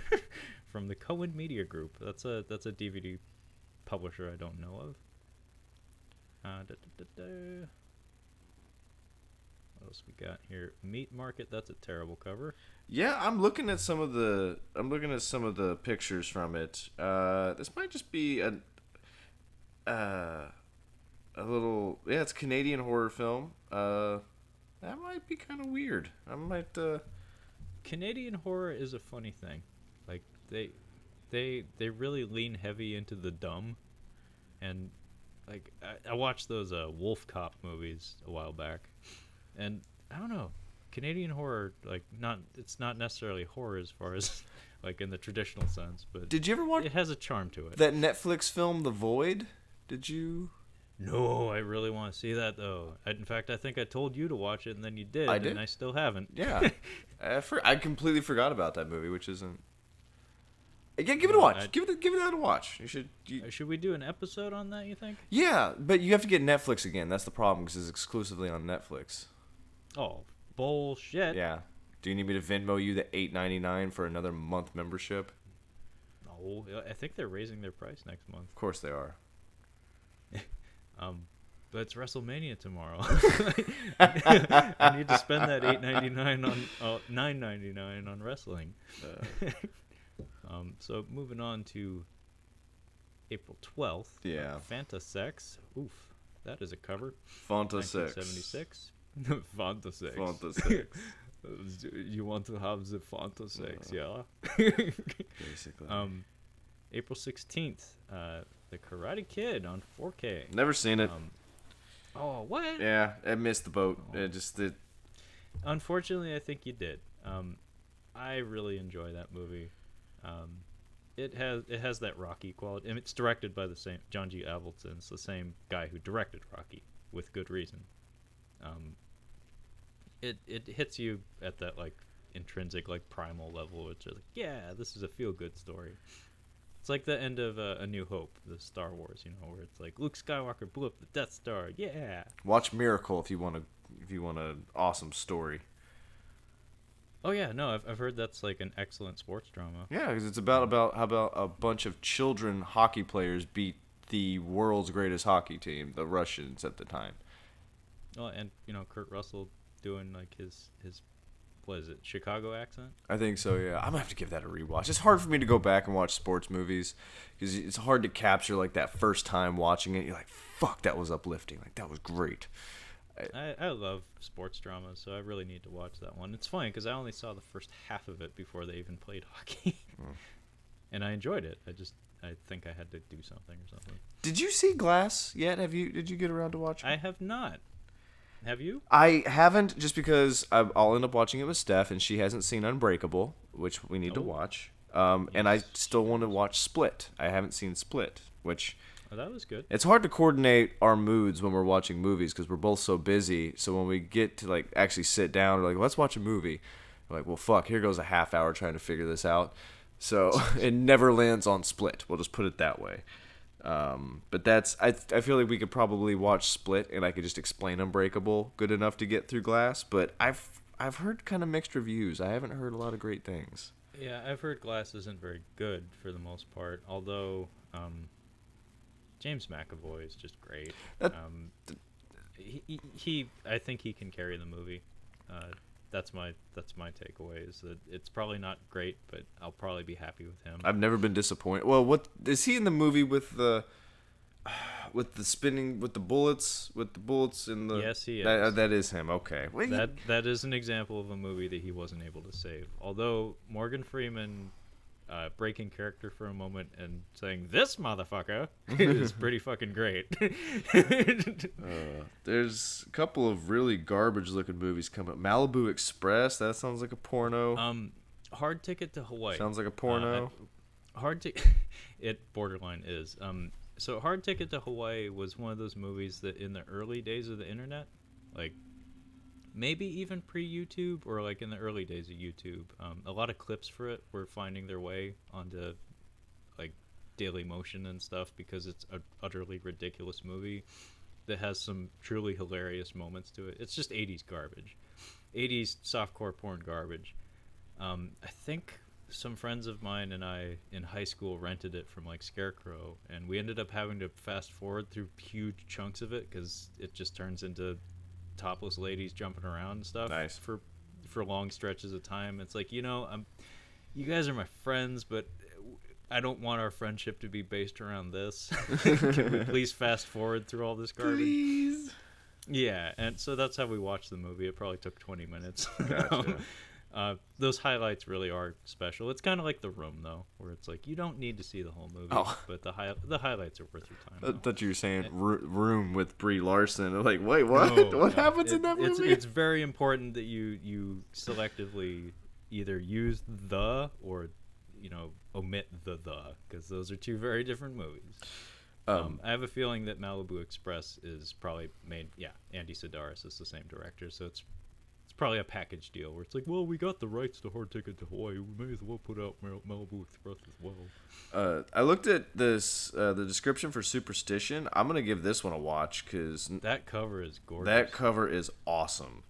from the Cohen Media Group. That's a DVD publisher I don't know of. What else we got here? Meat Market. That's a terrible cover. Yeah, I'm looking at some of the pictures from it. This might just be a little. Yeah, it's a Canadian horror film. That might be kind of weird. I might. Canadian horror is a funny thing. Like they really lean heavy into the dumb, and like I watched those Wolf Cop movies a while back, and I don't know, Canadian horror, like, it's not necessarily horror as far as like in the traditional sense, but did you ever watch? It has a charm to it. That Netflix film, The Void. Did you? No, I really want to see that though. In fact, I think I told you to watch it, and then you did, I did? and I still haven't. Yeah, I completely forgot about that movie, which isn't. Again, give it a watch. Give it a watch. You should. Should we do an episode on that? You think? Yeah, but you have to get Netflix again. That's the problem because it's exclusively on Netflix. Oh, bullshit. Yeah. Do you need me to Venmo you the $8.99 for another month membership? No, I think they're raising their price next month. Of course they are. But it's WrestleMania tomorrow. I need to spend that $8.99 on $9.99 on wrestling. So moving on to April 12th. Yeah. Fanta Sex. Oof, that is a cover. Fanta Sex. 1976. Fanta Sex. Fanta Sex. You want to have the Fanta Sex, yeah? Basically. April 16th. The Karate Kid on 4K. Never seen it. Oh, what? Yeah, I missed the boat. Unfortunately, I think you did. I really enjoy that movie. It has that Rocky quality, and it's directed by the same John G. Avildsen. It's the same guy who directed Rocky, with good reason. Um, it hits you at that like intrinsic like primal level, which is like, yeah, this is a feel good story. It's like the end of A New Hope, the Star Wars, where it's like Luke Skywalker blew up the Death Star. Yeah. Watch Miracle if you want an awesome story. Oh yeah, no, I've heard that's like an excellent sports drama. Yeah, because it's about how about a bunch of children hockey players beat the world's greatest hockey team, the Russians at the time. Well, and Kurt Russell doing like his what is it, Chicago accent? I think so, yeah. I'm gonna have to give that a rewatch. It's hard for me to go back and watch sports movies because it's hard to capture like that first time watching it. You're like, fuck, that was uplifting. Like that was great. I love sports dramas, so I really need to watch that one. It's funny because I only saw the first half of it before they even played hockey, and I enjoyed it. I think I had to do something or something. Did you see Glass yet? Did you get around to watching it? I have not. Have you? I haven't, just because I'll end up watching it with Steph, and she hasn't seen Unbreakable, which we need to watch. And I still want to watch Split. I haven't seen Split, which... Oh, that was good. It's hard to coordinate our moods when we're watching movies because we're both so busy. So when we get to like actually sit down, we're like, let's watch a movie. We're like, well, fuck, here goes a half hour trying to figure this out. So it never lands on Split. We'll just put it that way. But that's I feel like we could probably watch Split and I could just explain Unbreakable good enough to get through Glass. But I've heard kind of mixed reviews. I haven't heard a lot of great things. Yeah, I've heard Glass isn't very good for the most part. Although James McAvoy is just great. He I think he can carry the movie. That's my takeaway, is that it's probably not great, but I'll probably be happy with him. I've never been disappointed. Well, what is he in the movie with the spinning with the bullets in the? Yes, he is. That is him. Okay. That is an example of a movie that he wasn't able to save. Although Morgan Freeman breaking character for a moment and saying "this motherfucker" is pretty fucking great. There's a couple of really garbage looking movies coming up. Malibu Express, that sounds like a porno. Hard Ticket to Hawaii sounds like a porno. It borderline is. So Hard Ticket to Hawaii was one of those movies that in the early days of the internet, like maybe even pre-YouTube or like in the early days of YouTube, a lot of clips for it were finding their way onto like Daily Motion and stuff because it's an utterly ridiculous movie that has some truly hilarious moments to it. It's just 80s garbage. 80s softcore porn garbage. I think some friends of mine and I in high school rented it from like Scarecrow, and we ended up having to fast forward through huge chunks of it because it just turns into topless ladies jumping around and stuff. Nice. For long stretches of time. It's like, you guys are my friends, but I don't want our friendship to be based around this. Can we please fast forward through all this garbage? Please. Yeah, and so that's how we watched the movie. It probably took 20 minutes. Gotcha. Those highlights really are special. It's kind of like The Room, though, where it's like you don't need to see the whole movie, but the highlights are worth your time. I thought you were saying Room with Brie Larson. Like, wait, what? What happens in that movie? It's very important that you selectively either use the or omit the because those are two very different movies. I have a feeling that Malibu Express is probably made. Yeah, Andy Sidaris is the same director, so it's probably a package deal where it's like, well, we got the rights to Hard Ticket to Hawaii, we may as well put out Malibu Express as well. I looked at this the description for Superstition. I'm gonna give this one a watch because that cover is gorgeous. That cover is awesome.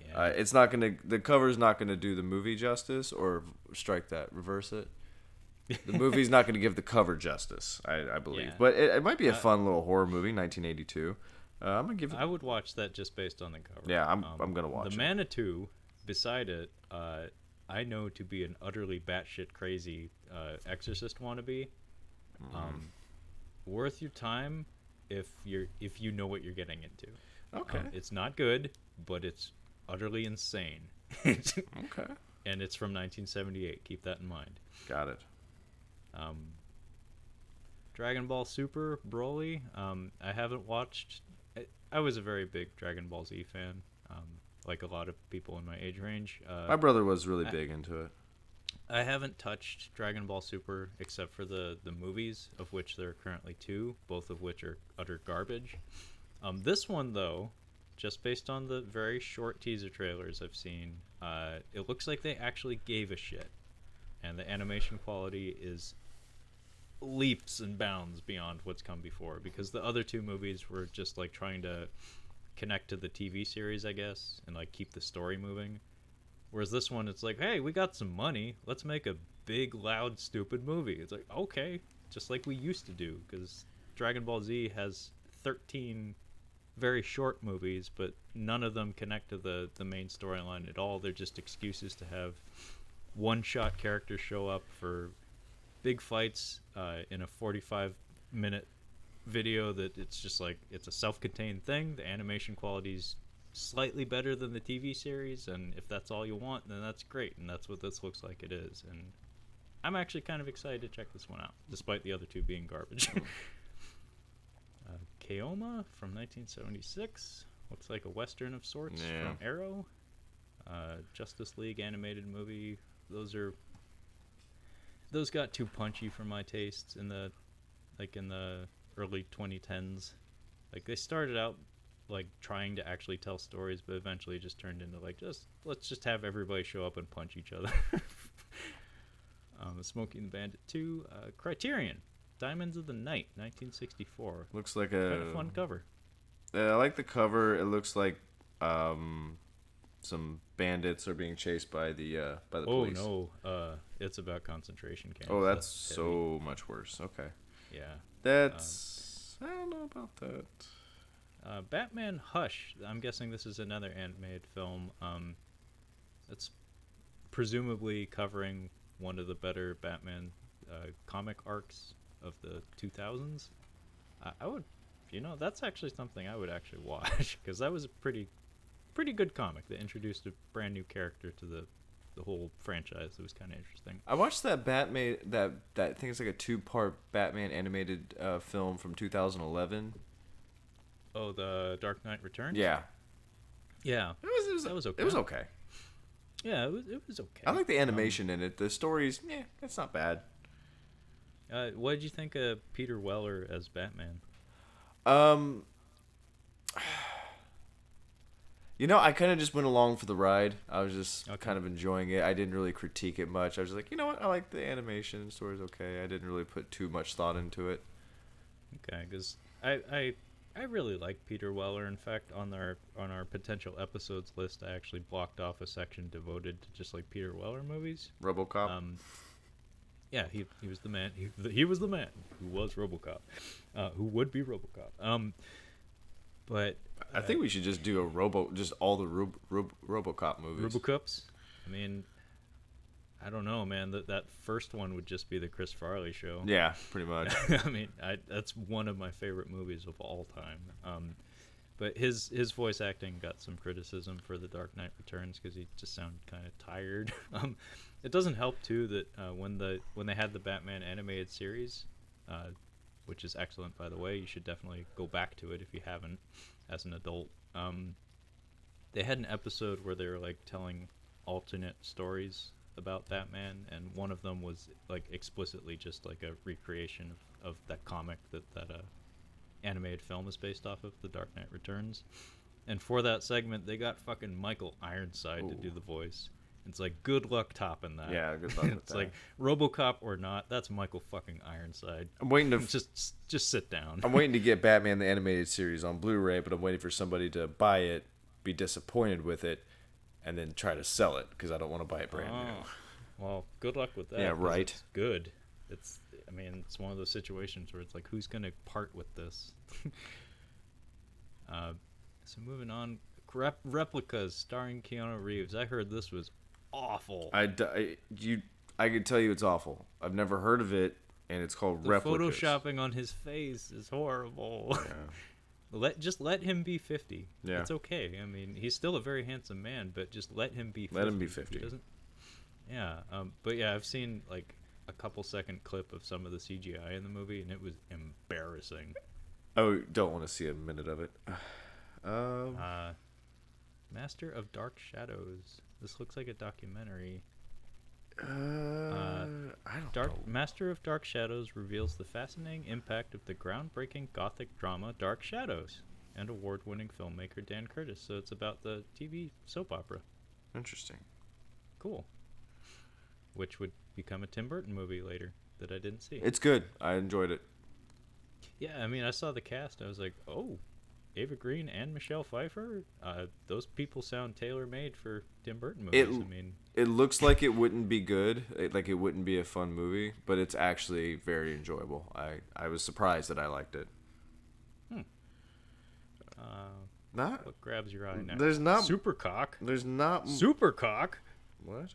Yeah. The cover is not gonna do the movie justice, or strike that, reverse it. The movie's not gonna give the cover justice, I believe, yeah. But it might be a fun little horror movie, 1982. I'm gonna give it. I would watch that just based on the cover. Yeah, I'm gonna watch the Manitou beside it. I know to be an utterly batshit crazy Exorcist wannabe. Worth your time if you know what you're getting into. Okay. It's not good, but it's utterly insane. Okay. And it's from 1978. Keep that in mind. Got it. Dragon Ball Super Broly. I haven't watched. I was a very big Dragon Ball Z fan. like a lot of people in my age range. My brother was really big into it. I haven't touched Dragon Ball Super except for the movies, of which there are currently 2, both of which are utter garbage. This one, though, just based on the very short teaser trailers I've seen, it looks like they actually gave a shit. And the animation quality is leaps and bounds beyond what's come before, because the other 2 movies were just like trying to connect to the TV series, I guess, and like keep the story moving. Whereas this one, it's like, hey, we got some money. Let's make a big, loud, stupid movie. It's like, okay, just like we used to do, because Dragon Ball Z has 13 very short movies, but none of them connect to the main storyline at all. They're just excuses to have one-shot characters show up for big fights in a 45-minute video that it's just like, it's a self-contained thing. The animation quality's slightly better than the TV series, and if that's all you want, then that's great, and that's what this looks like it is. And I'm actually kind of excited to check this one out, despite the other 2 being garbage. Keoma from 1976, looks like a western of sorts. From Arrow. Justice League animated movie. Those got too punchy for my tastes in the early 2010s. Like, they started out like trying to actually tell stories, but eventually just turned into like, let's just have everybody show up and punch each other. Smokey and the Bandit 2, Criterion, Diamonds of the Night, 1964. Looks like kind of fun cover. I like the cover. It looks like some bandits are being chased by the police. Oh no, it's about concentration camps. Oh, that's so much worse. Okay. Yeah. That's I don't know about that. Batman Hush. I'm guessing this is another animated film. It's presumably covering one of the better Batman comic arcs of the 2000s. I would, that's actually something I would actually watch, because that was a pretty good comic that introduced a brand new character to the whole franchise. It was kind of interesting. I watched that Batman that I think it's like a 2-part Batman animated film from 2011. Oh, the Dark Knight Returns? Yeah. Yeah. That was okay. It was okay. Yeah, it was okay. I like the animation in it. The stories, it's not bad. What did you think of Peter Weller as Batman? I kind of just went along for the ride. I was just kind of enjoying it. I didn't really critique it much. I was just like, you know what? I like the animation. The story's okay. I didn't really put too much thought into it. Okay, because I really like Peter Weller. In fact, on our potential episodes list, I actually blocked off a section devoted to just like Peter Weller movies. RoboCop. Yeah, he was the man. He was the man who was RoboCop, who would be RoboCop. But I think we should just do just all the RoboCop movies. RoboCops. I mean, I don't know, man. That first one would just be the Chris Farley show. Yeah, pretty much. I mean, that's one of my favorite movies of all time. But his voice acting got some criticism for The Dark Knight Returns because he just sounded kind of tired. It doesn't help too that when they had the Batman animated series, which is excellent by the way, you should definitely go back to it if you haven't as an adult. They had an episode where they were like telling alternate stories about Batman, and one of them was like explicitly just like a recreation of that comic that animated film is based off of, The Dark Knight Returns. And for that segment, they got fucking Michael Ironside to do the voice. It's like, good luck topping that. Yeah, good luck with it's like, RoboCop or not, that's Michael fucking Ironside. I'm waiting to just sit down. I'm waiting to get Batman the Animated Series on Blu-ray, but I'm waiting for somebody to buy it, be disappointed with it, and then try to sell it because I don't want to buy it brand new. Well, good luck with that. Yeah, right. It's good. It's one of those situations where it's like, who's gonna part with this? So moving on, Replicas starring Keanu Reeves. I heard this was awful. I can tell you it's awful. I've never heard of it, and it's called Replicas. Photoshopping on his face is horrible. Yeah. Just let him be 50. Yeah. It's okay. I mean, he's still a very handsome man, but just let him be 50. Let him be 50. He doesn't. Yeah. But yeah, I've seen like a couple second clip of some of the CGI in the movie, and it was embarrassing. Oh, don't want to see a minute of it. Master of Dark Shadows. This looks like a documentary. I don't know. Master of Dark Shadows reveals the fascinating impact of the groundbreaking gothic drama Dark Shadows and award-winning filmmaker Dan Curtis. So it's about the TV soap opera. Interesting. Cool. Which would become a Tim Burton movie later that I didn't see. It's good. I enjoyed it. Yeah, I mean, I saw the cast. I was like, oh, Ava Green and Michelle Pfeiffer? Those people sound tailor-made for Tim Burton movies. It looks like it wouldn't be good. It wouldn't be a fun movie, but it's actually very enjoyable. I was surprised that I liked it. What grabs your eye now? There's not... Supercock. There's not... Supercock? What?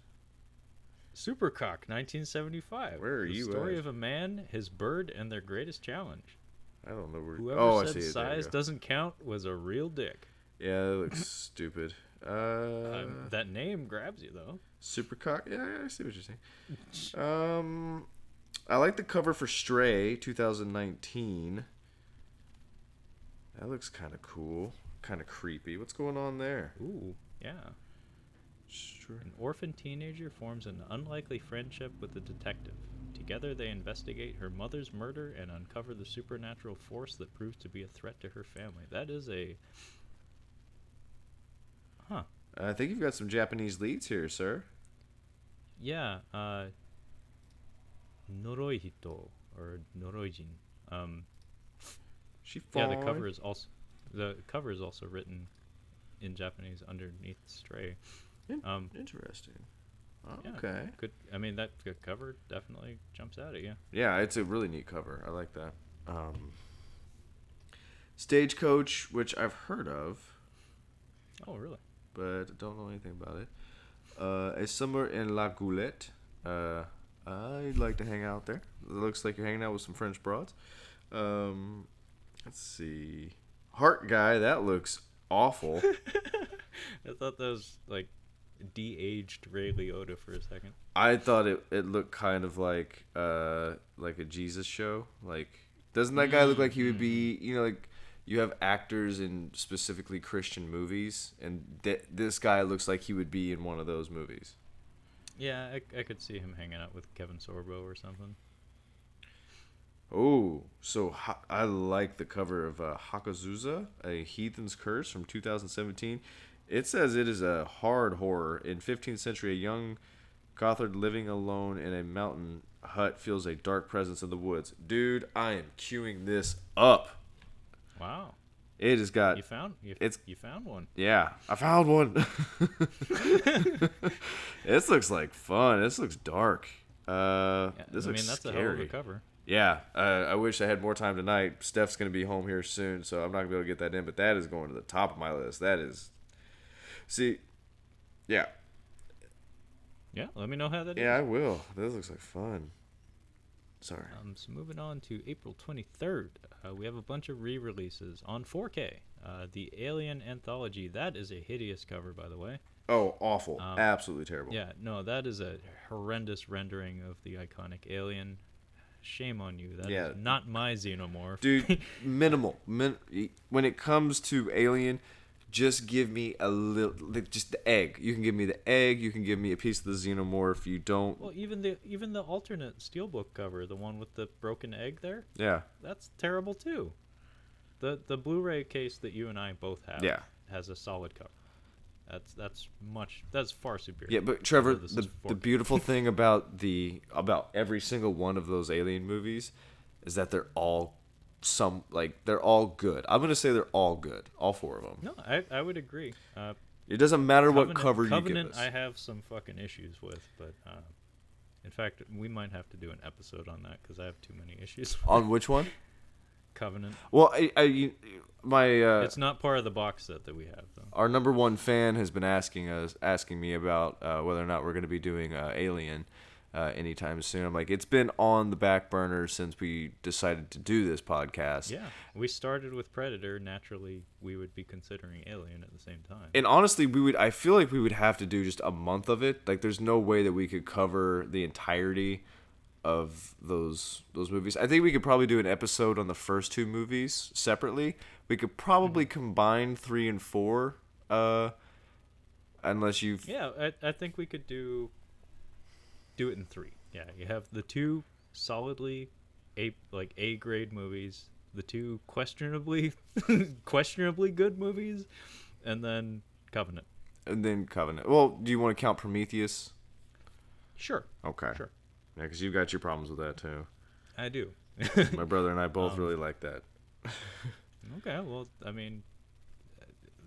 Supercock, 1975. Where are you The story at? of a man, his bird, and their greatest challenge. I don't know where... Whoever said size doesn't count was a real dick. Yeah, that looks stupid. That name grabs you, though. Supercock? Yeah, I see what you're saying. I like the cover for Stray, 2019. That looks kind of cool. Kind of creepy. What's going on there? Ooh, yeah. An orphan teenager forms an unlikely friendship with a detective. Together they investigate her mother's murder and uncover the supernatural force that proves to be a threat to her family. That is a... Huh. I think you've got some Japanese leads here, sir. Yeah, Noroihito, or Noroijin. She fine. Yeah, the cover is also written in Japanese underneath Stray. Interesting. Yeah, Okay. That cover definitely jumps out at you. Yeah, it's a really neat cover. I like that. Stagecoach, which I've heard of. Oh, really? But don't know anything about it. A Summer in La Goulette. I'd like to hang out there. It looks like you're hanging out with some French broads. Let's see. Heart Guy, that looks awful. I thought that was like de-aged Ray Liotta for a second. I thought it looked kind of like a Jesus show. Like, doesn't that guy look like he would be, like you have actors in specifically Christian movies, and this guy looks like he would be in one of those movies. Yeah, I could see him hanging out with Kevin Sorbo or something. Oh, so I like the cover of Hagazussa, A Heathen's Curse from 2017. It says it is a hard horror. In 15th century, a young Gothard living alone in a mountain hut feels a dark presence in the woods. Dude, I am queuing this up. Wow. It has got... You found one. Yeah, I found one. This looks like fun. This looks dark. This looks that's scary. a hell of a cover. Yeah, I wish I had more time tonight. Steph's going to be home here soon, so I'm not going to be able to get that in, but that is going to the top of my list. That is... See, yeah. Yeah, let me know how that is. Yeah, I will. This looks like fun. Sorry. So moving on to April 23rd, we have a bunch of re-releases on 4K. The Alien Anthology, that is a hideous cover, by the way. Oh, awful. Absolutely terrible. Yeah, no, that is a horrendous rendering of the iconic Alien. Shame on you. That is not my xenomorph. Dude, minimal. When it comes to Alien, just give me a little, just the egg. You can give me the egg. You can give me a piece of the xenomorph. You don't. Well, even the alternate steelbook cover, the one with the broken egg there. Yeah. That's terrible too. The Blu-ray case that you and I both have. Has a solid cover. That's far superior. Yeah, but Trevor, the beautiful thing about every single one of those Alien movies is that they're all they're all good. I'm gonna say they're all good, all four of them. No, I would agree. It doesn't matter what cover you give us. I have some fucking issues with, but in fact, we might have to do an episode on that because I have too many issues. On which one? Covenant. Well, it's not part of the box set that we have, though. Our number one fan has been asking me about whether or not we're going to be doing Alien anytime soon. I'm like, it's been on the back burner since we decided to do this podcast. Yeah, we started with Predator. Naturally, we would be considering Alien at the same time. And honestly, I feel like we would have to do just a month of it. Like, there's no way that we could cover the entirety of those movies. I think we could probably do an episode on the first two movies separately. We could probably combine 3 and 4 Unless you've... Yeah, I think we could do it in 3. Yeah, you have the 2 solidly A grade movies, the 2 questionably good movies, and then Covenant. And then Covenant. Well, do you want to count Prometheus? Sure. Okay. Sure. Yeah, because you've got your problems with that too. I do. My brother and I both really like that. Okay, well, I mean,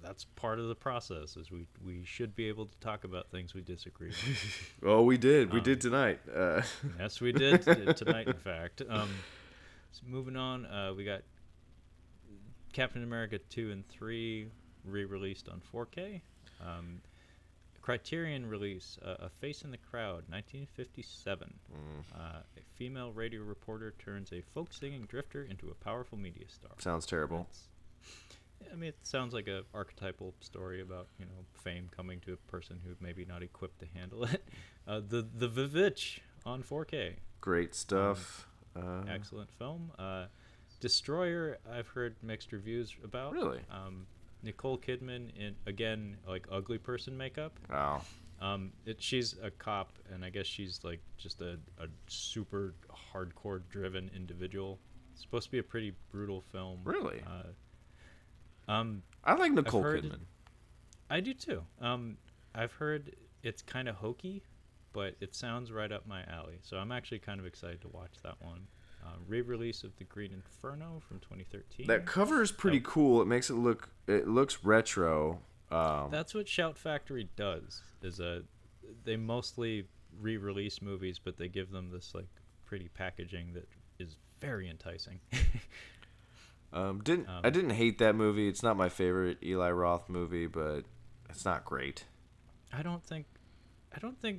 that's part of the process. Is we should be able to talk about things we disagree with. Oh, we did. We did tonight. Yes, we did tonight. In fact, so moving on, we got Captain America 2 and 3 re-released on 4K. Criterion release, A Face in the Crowd, 1957. A female radio reporter turns a folk-singing drifter into a powerful media star. Sounds terrible. It sounds like a archetypal story about, fame coming to a person who's maybe not equipped to handle it. The Vivitch on 4K. Great stuff. Excellent film. Destroyer, I've heard mixed reviews about. Really? Nicole Kidman in, again, like ugly person makeup. Oh. She's a cop, and I guess she's like just a super hardcore driven individual. It's supposed to be a pretty brutal film. Really? I like Nicole Kidman. I do too. I've heard it's kind of hokey, but it sounds right up my alley. So I'm actually kind of excited to watch that one. Re-release of The Green Inferno from 2013. That cover is pretty cool. It makes it looks retro. That's what Shout Factory does. They mostly re-release movies, but they give them this like pretty packaging that is very enticing. I didn't hate that movie. It's not my favorite Eli Roth movie, but it's not great. I don't think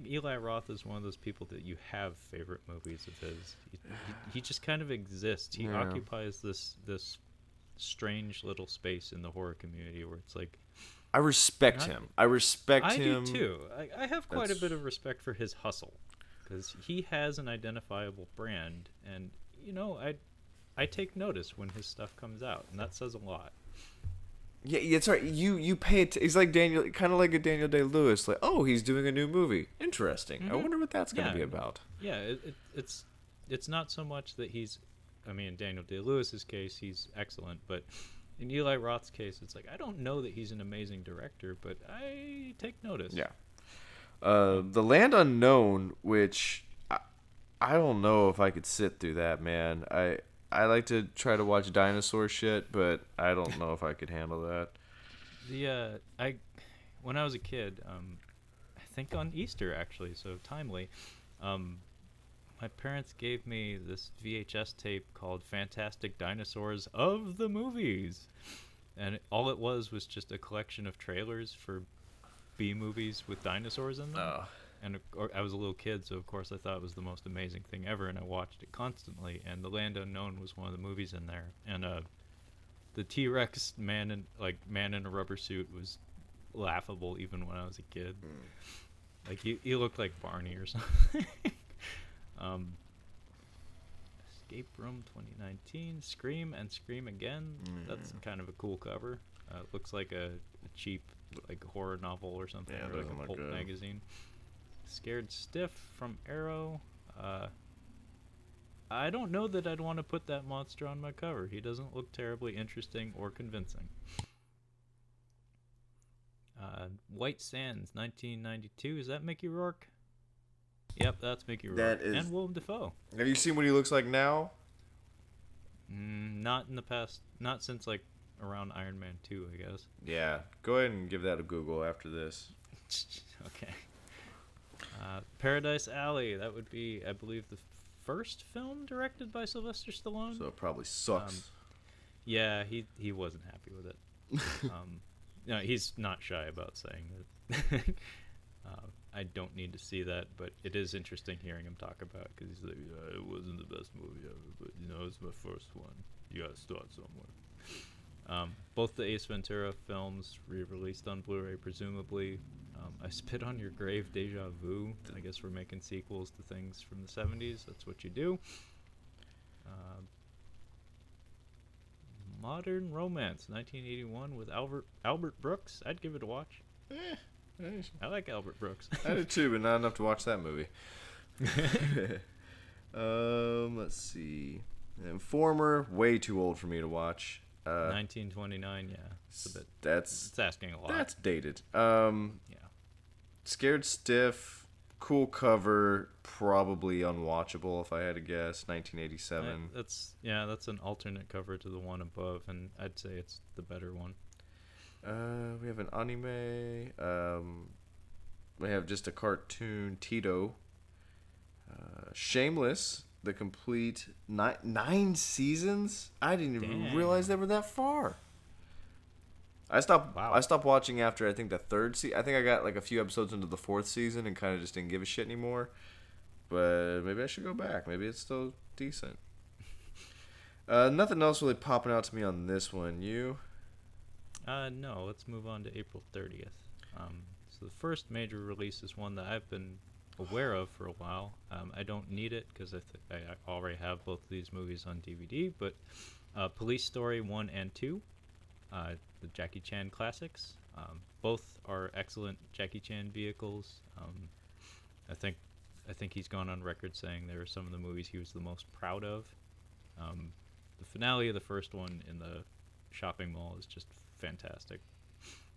Eli Roth is one of those people that you have favorite movies of his. He just kind of exists. He occupies this strange little space in the horror community where it's like... I respect him. I do too. I have quite a bit of respect for his hustle because he has an identifiable brand, and I take notice when his stuff comes out, and that says a lot. Yeah, it's right. You pay it. He's like Daniel, kind of like a Daniel Day-Lewis. Like, oh, he's doing a new movie. Interesting. Mm-hmm. I wonder what that's going to be about. Yeah, it's not so much that he's. I mean, in Daniel Day-Lewis's case, he's excellent, but in Eli Roth's case, it's like I don't know that he's an amazing director, but I take notice. Yeah. The Land Unknown, which I don't know if I could sit through that, man. I like to try to watch dinosaur shit, but I don't know if I could handle that. When I was a kid, I think on Easter actually, so timely, my parents gave me this VHS tape called Fantastic Dinosaurs of the Movies, and all it was just a collection of trailers for B movies with dinosaurs in them. Oh. And I was a little kid, so of course I thought it was the most amazing thing ever, and I watched it constantly. And The Land Unknown was one of the movies in there. And the T-Rex man in a rubber suit was laughable even when I was a kid. Like he looked like Barney or something. Escape Room 2019, Scream and Scream Again. That's kind of a cool cover. It looks like a cheap like horror novel or something, or like a pulp magazine. Scared Stiff from Arrow. I don't know that I'd want to put that monster on my cover. He doesn't look terribly interesting or convincing. White Sands, 1992. Is that Mickey Rourke? Yep, that's Mickey Rourke. That is... And Willem Dafoe. Have you seen what he looks like now? Not in the past. Not since like around Iron Man 2, I guess. Yeah. Go ahead and give that a Google after this. Okay. Paradise Alley. That would be, I believe, the first film directed by Sylvester Stallone. So it probably sucks. Yeah, he wasn't happy with it. No, he's not shy about saying that. I don't need to see that, but it is interesting hearing him talk about it because he's like, it wasn't the best movie ever, but it's my first one. You gotta start somewhere. Both the Ace Ventura films re-released on Blu-ray, presumably. I Spit on Your Grave, Deja Vu. I guess we're making sequels to things from the 70s. That's what you do. Modern Romance, 1981 with Albert Brooks. I'd give it a watch. I like Albert Brooks. I did too, but not enough to watch that movie. Let's see. Informer, way too old for me to watch. 1929, yeah. It's asking a lot. That's dated. Yeah. Scared Stiff, cool cover, probably unwatchable if I had to guess. 1987. That's an alternate cover to the one above, and I'd say it's the better one. We have an anime. We have just a cartoon, Tito. Shameless, the complete 9 seasons. I didn't even realize they were that far. I stopped watching after I think the 3rd season. I think I got like a few episodes into the 4th season and kind of just didn't give a shit anymore. But maybe I should go back. Maybe it's still decent. Nothing else really popping out to me on this one. You? No. Let's move on to April 30th. So the first major release is one that I've been aware of for a while. I don't need it because I already have both of these movies on DVD. But Police Story 1 and 2. The Jackie Chan classics. Both are excellent Jackie Chan vehicles. I think he's gone on record saying they were some of the movies he was the most proud of. The finale of the first one in the shopping mall is just fantastic.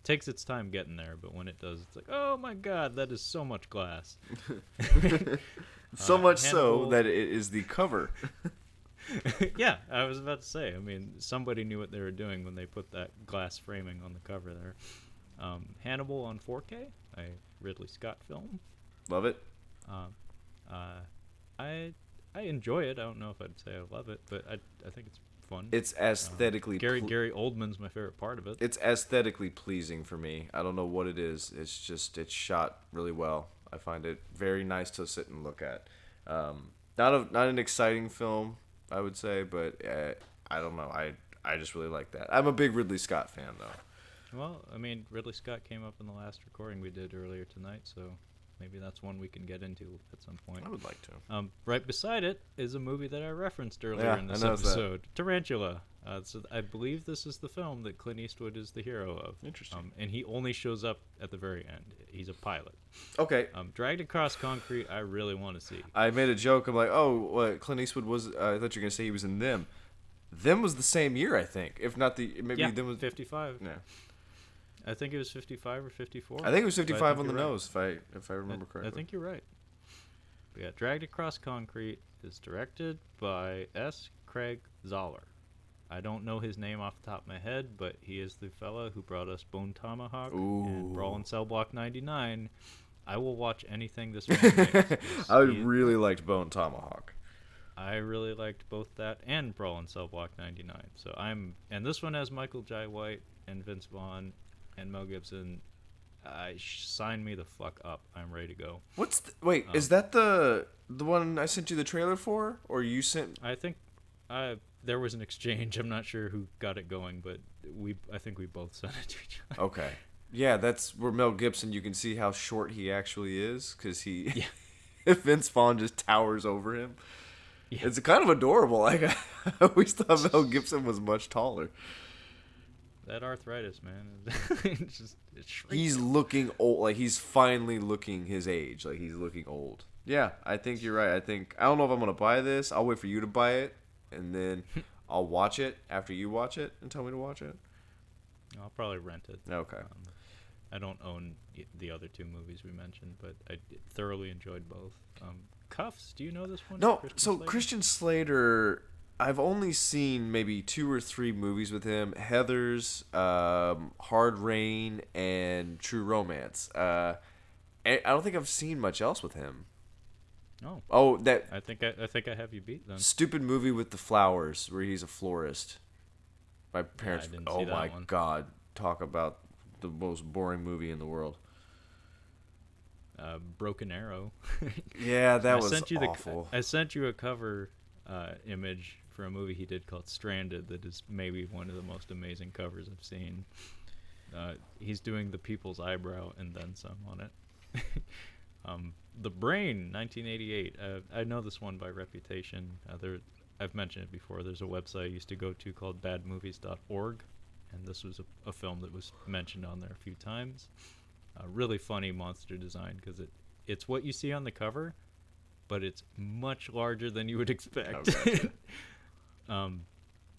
Takes its time getting there, but when it does, it's like, oh my god, that is so much glass. So much so that it is the cover. Yeah, I was about to say. I mean, somebody knew what they were doing when they put that glass framing on the cover there. Hannibal on 4K, a Ridley Scott film. Love it. I enjoy it. I don't know if I'd say I love it, but I think it's fun. It's aesthetically... Gary Oldman's my favorite part of it. It's aesthetically pleasing for me. I don't know what it is. It's shot really well. I find it very nice to sit and look at. Not an exciting film, I would say, but I don't know. I just really like that. I'm a big Ridley Scott fan, though. Well, I mean, Ridley Scott came up in the last recording we did earlier tonight, so maybe that's one we can get into at some point. I would like to. Right beside it is a movie that I referenced earlier in this episode, Tarantula. So I believe this is the film that Clint Eastwood is the hero of. Interesting. And he only shows up at the very end. He's a pilot. Okay. Dragged Across Concrete, I really want to see. I made a joke. I'm like, oh, what, Clint Eastwood was... I thought you were going to say he was in Them. Them was the same year, I think. If not Them was... 55. Yeah. I think it was 55 or 54. I think it was 55 on the nose, if I remember correctly. I think you're right. But yeah, Dragged Across Concrete is directed by S. Craig Zoller. I don't know his name off the top of my head, but he is the fella who brought us Bone Tomahawk and Brawl in Cell Block 99. I will watch anything this man makes. I really liked Bone Tomahawk. I really liked both that and Brawl in Cell Block 99. So and this one has Michael Jai White and Vince Vaughn and Mel Gibson. Sign me the fuck up. I'm ready to go. Is that the one I sent you the trailer for, or you sent? I think there was an exchange. I'm not sure who got it going, but I think we both sent it to each other. Okay. Yeah, that's where Mel Gibson. You can see how short he actually is because Vince Vaughn just towers over him. Yeah. It's kind of adorable. Like I always thought Mel Gibson was much taller. That arthritis, man. He's looking old. Like he's finally looking his age. Like he's looking old. Yeah, I think you're right. I don't know if I'm gonna buy this. I'll wait for you to buy it, and then I'll watch it after you watch it and tell me to watch it. I'll probably rent it. Okay. I don't own the other two movies we mentioned, but I thoroughly enjoyed both. Cuffs, do you know this one? No. Christian Slater, I've only seen maybe 2 or 3 movies with him. Heathers, Hard Rain, and True Romance. I don't think I've seen much else with him. No. Oh, that. I think I have you beat then. Stupid movie with the flowers where he's a florist. My parents. Oh my god! Talk about the most boring movie in the world. Broken Arrow. Yeah, that was awful. I sent you a cover image for a movie he did called Stranded that is maybe one of the most amazing covers I've seen. He's doing the people's eyebrow and then some on it. The Brain, 1988. I know this one by reputation. I've mentioned it before. There's a website I used to go to called badmovies.org, and this was a film that was mentioned on there a few times. A really funny monster design because it's what you see on the cover, but it's much larger than you would expect. Gotcha.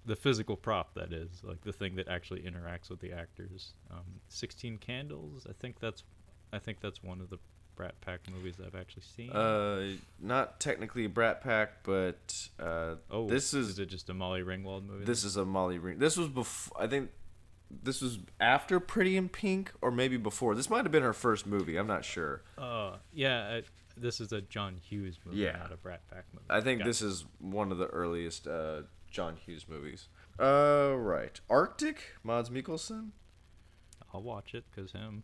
The physical prop, that is, like the thing that actually interacts with the actors. 16 Candles. I think that's one of the Brat Pack movies I've actually seen. Not technically Brat Pack, but this is it just a Molly Ringwald movie? This is a Molly Ring. This was before. I think this was after Pretty in Pink, or maybe before. This might have been her first movie. I'm not sure. Yeah. This is a John Hughes movie, not a Brat Pack movie. I think this is one of the earliest John Hughes movies. Right. Arctic, Mads Mikkelsen. I'll watch it because him.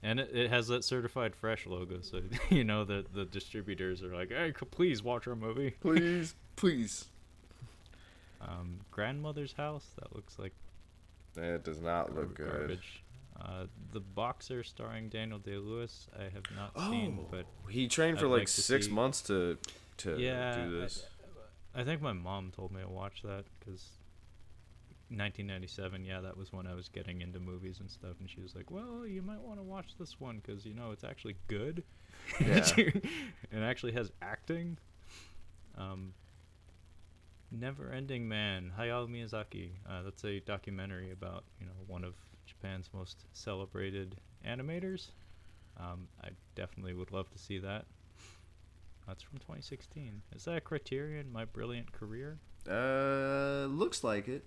And it has that certified fresh logo, so you know that the distributors are like, "Hey, please watch our movie, please, please." Grandmother's House. That looks like. It does not look good. Garbage. The Boxer, starring Daniel Day-Lewis. I have not seen, but he trained for like 6 months to do this. I think my mom told me to watch that because 1997, that was when I was getting into movies and stuff, and she was like, well, you might want to watch this one because, it's actually good. Yeah. It actually has acting. Never Ending Man, Hayao Miyazaki. That's a documentary about, one of Japan's most celebrated animators. I definitely would love to see that. That's from 2016. Is that a Criterion, My Brilliant Career? Looks like it.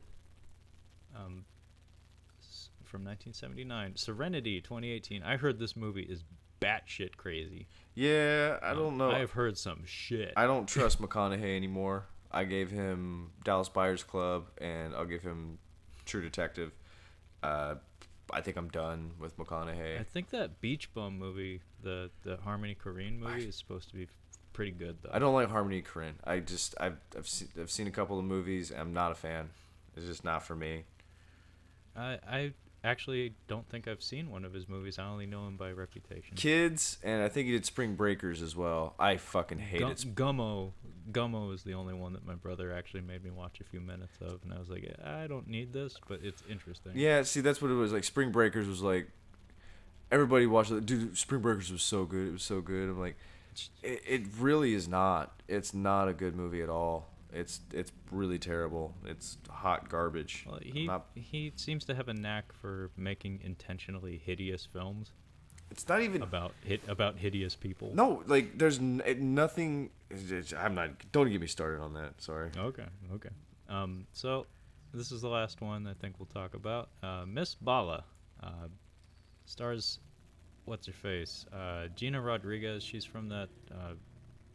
From 1979. Serenity, 2018. I heard this movie is batshit crazy. Yeah, I don't know. I've heard some shit. I don't trust McConaughey anymore. I gave him Dallas Buyers Club, and I'll give him True Detective. I think I'm done with McConaughey. I think that Beach Bum movie, the Harmony Korine movie, is supposed to be pretty good though. I don't like Harmony Korine. I've seen a couple of movies. I'm not a fan. It's just not for me. I actually don't think I've seen one of his movies. I only know him by reputation. Kids, and I think he did Spring Breakers as well. I fucking hate it. Gummo is the only one that my brother actually made me watch a few minutes of, and I was like, I don't need this, but it's interesting. Yeah, see, that's what it was. Like, Spring Breakers was like, everybody watched it. Dude, Spring Breakers was so good. It was so good. I'm like, it really is not. It's not a good movie at all. It's really terrible. It's hot garbage. Well, he seems to have a knack for making intentionally hideous films. It's not even about hideous people. No, like there's nothing. I'm not. Don't get me started on that. Sorry. Okay. So this is the last one I think we'll talk about. Miss Bala, stars. What's her face? Gina Rodriguez. She's from that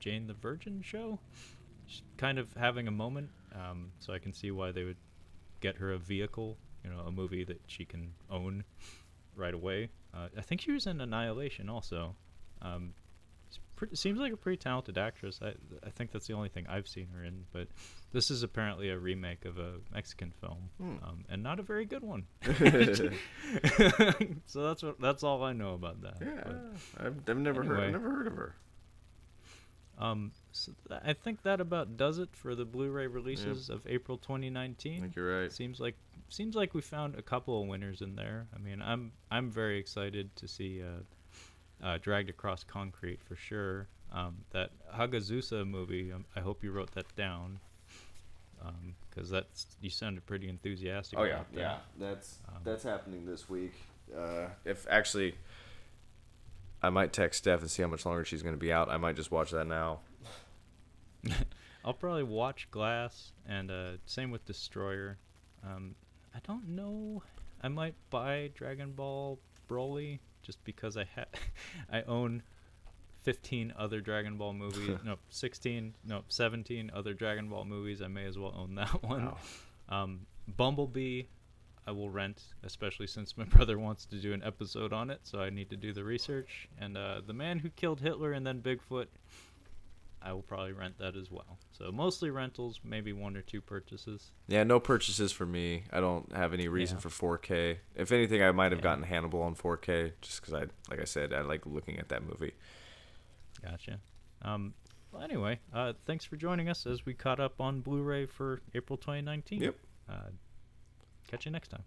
Jane the Virgin show. She's kind of having a moment, so I can see why they would get her a vehicle, a movie that she can own right away. I think she was in Annihilation also. Seems like a pretty talented actress. I think that's the only thing I've seen her in, but this is apparently a remake of a Mexican film, and not a very good one. So that's all I know about that. Yeah, I've never heard of her. So I think that about does it for the Blu-ray releases of April 2019. I think you're right. Seems like we found a couple of winners in there. I mean, I'm very excited to see Dragged Across Concrete for sure. That Hagazussa movie. I hope you wrote that down, because you sounded pretty enthusiastic. About that. That's happening this week. If actually. I might text Steph and see how much longer she's going to be out. I might just watch that now. I'll probably watch Glass, and same with Destroyer. I don't know. I might buy Dragonball Broly just because I own 15 other Dragon Ball movies. 17 other Dragon Ball movies. I may as well own that one. Wow. Bumblebee, I will rent, especially since my brother wants to do an episode on it, so I need to do the research. And The Man Who Killed Hitler and Then Bigfoot, I will probably rent that as well. So mostly rentals, maybe 1 or 2 purchases. Yeah, no purchases for me. I don't have any reason for 4K. If anything, I might have gotten Hannibal on 4K, just because like I said, I like looking at that movie. Gotcha. Well, anyway, thanks for joining us as we caught up on Blu-ray for April 2019. Yep. Catch you next time.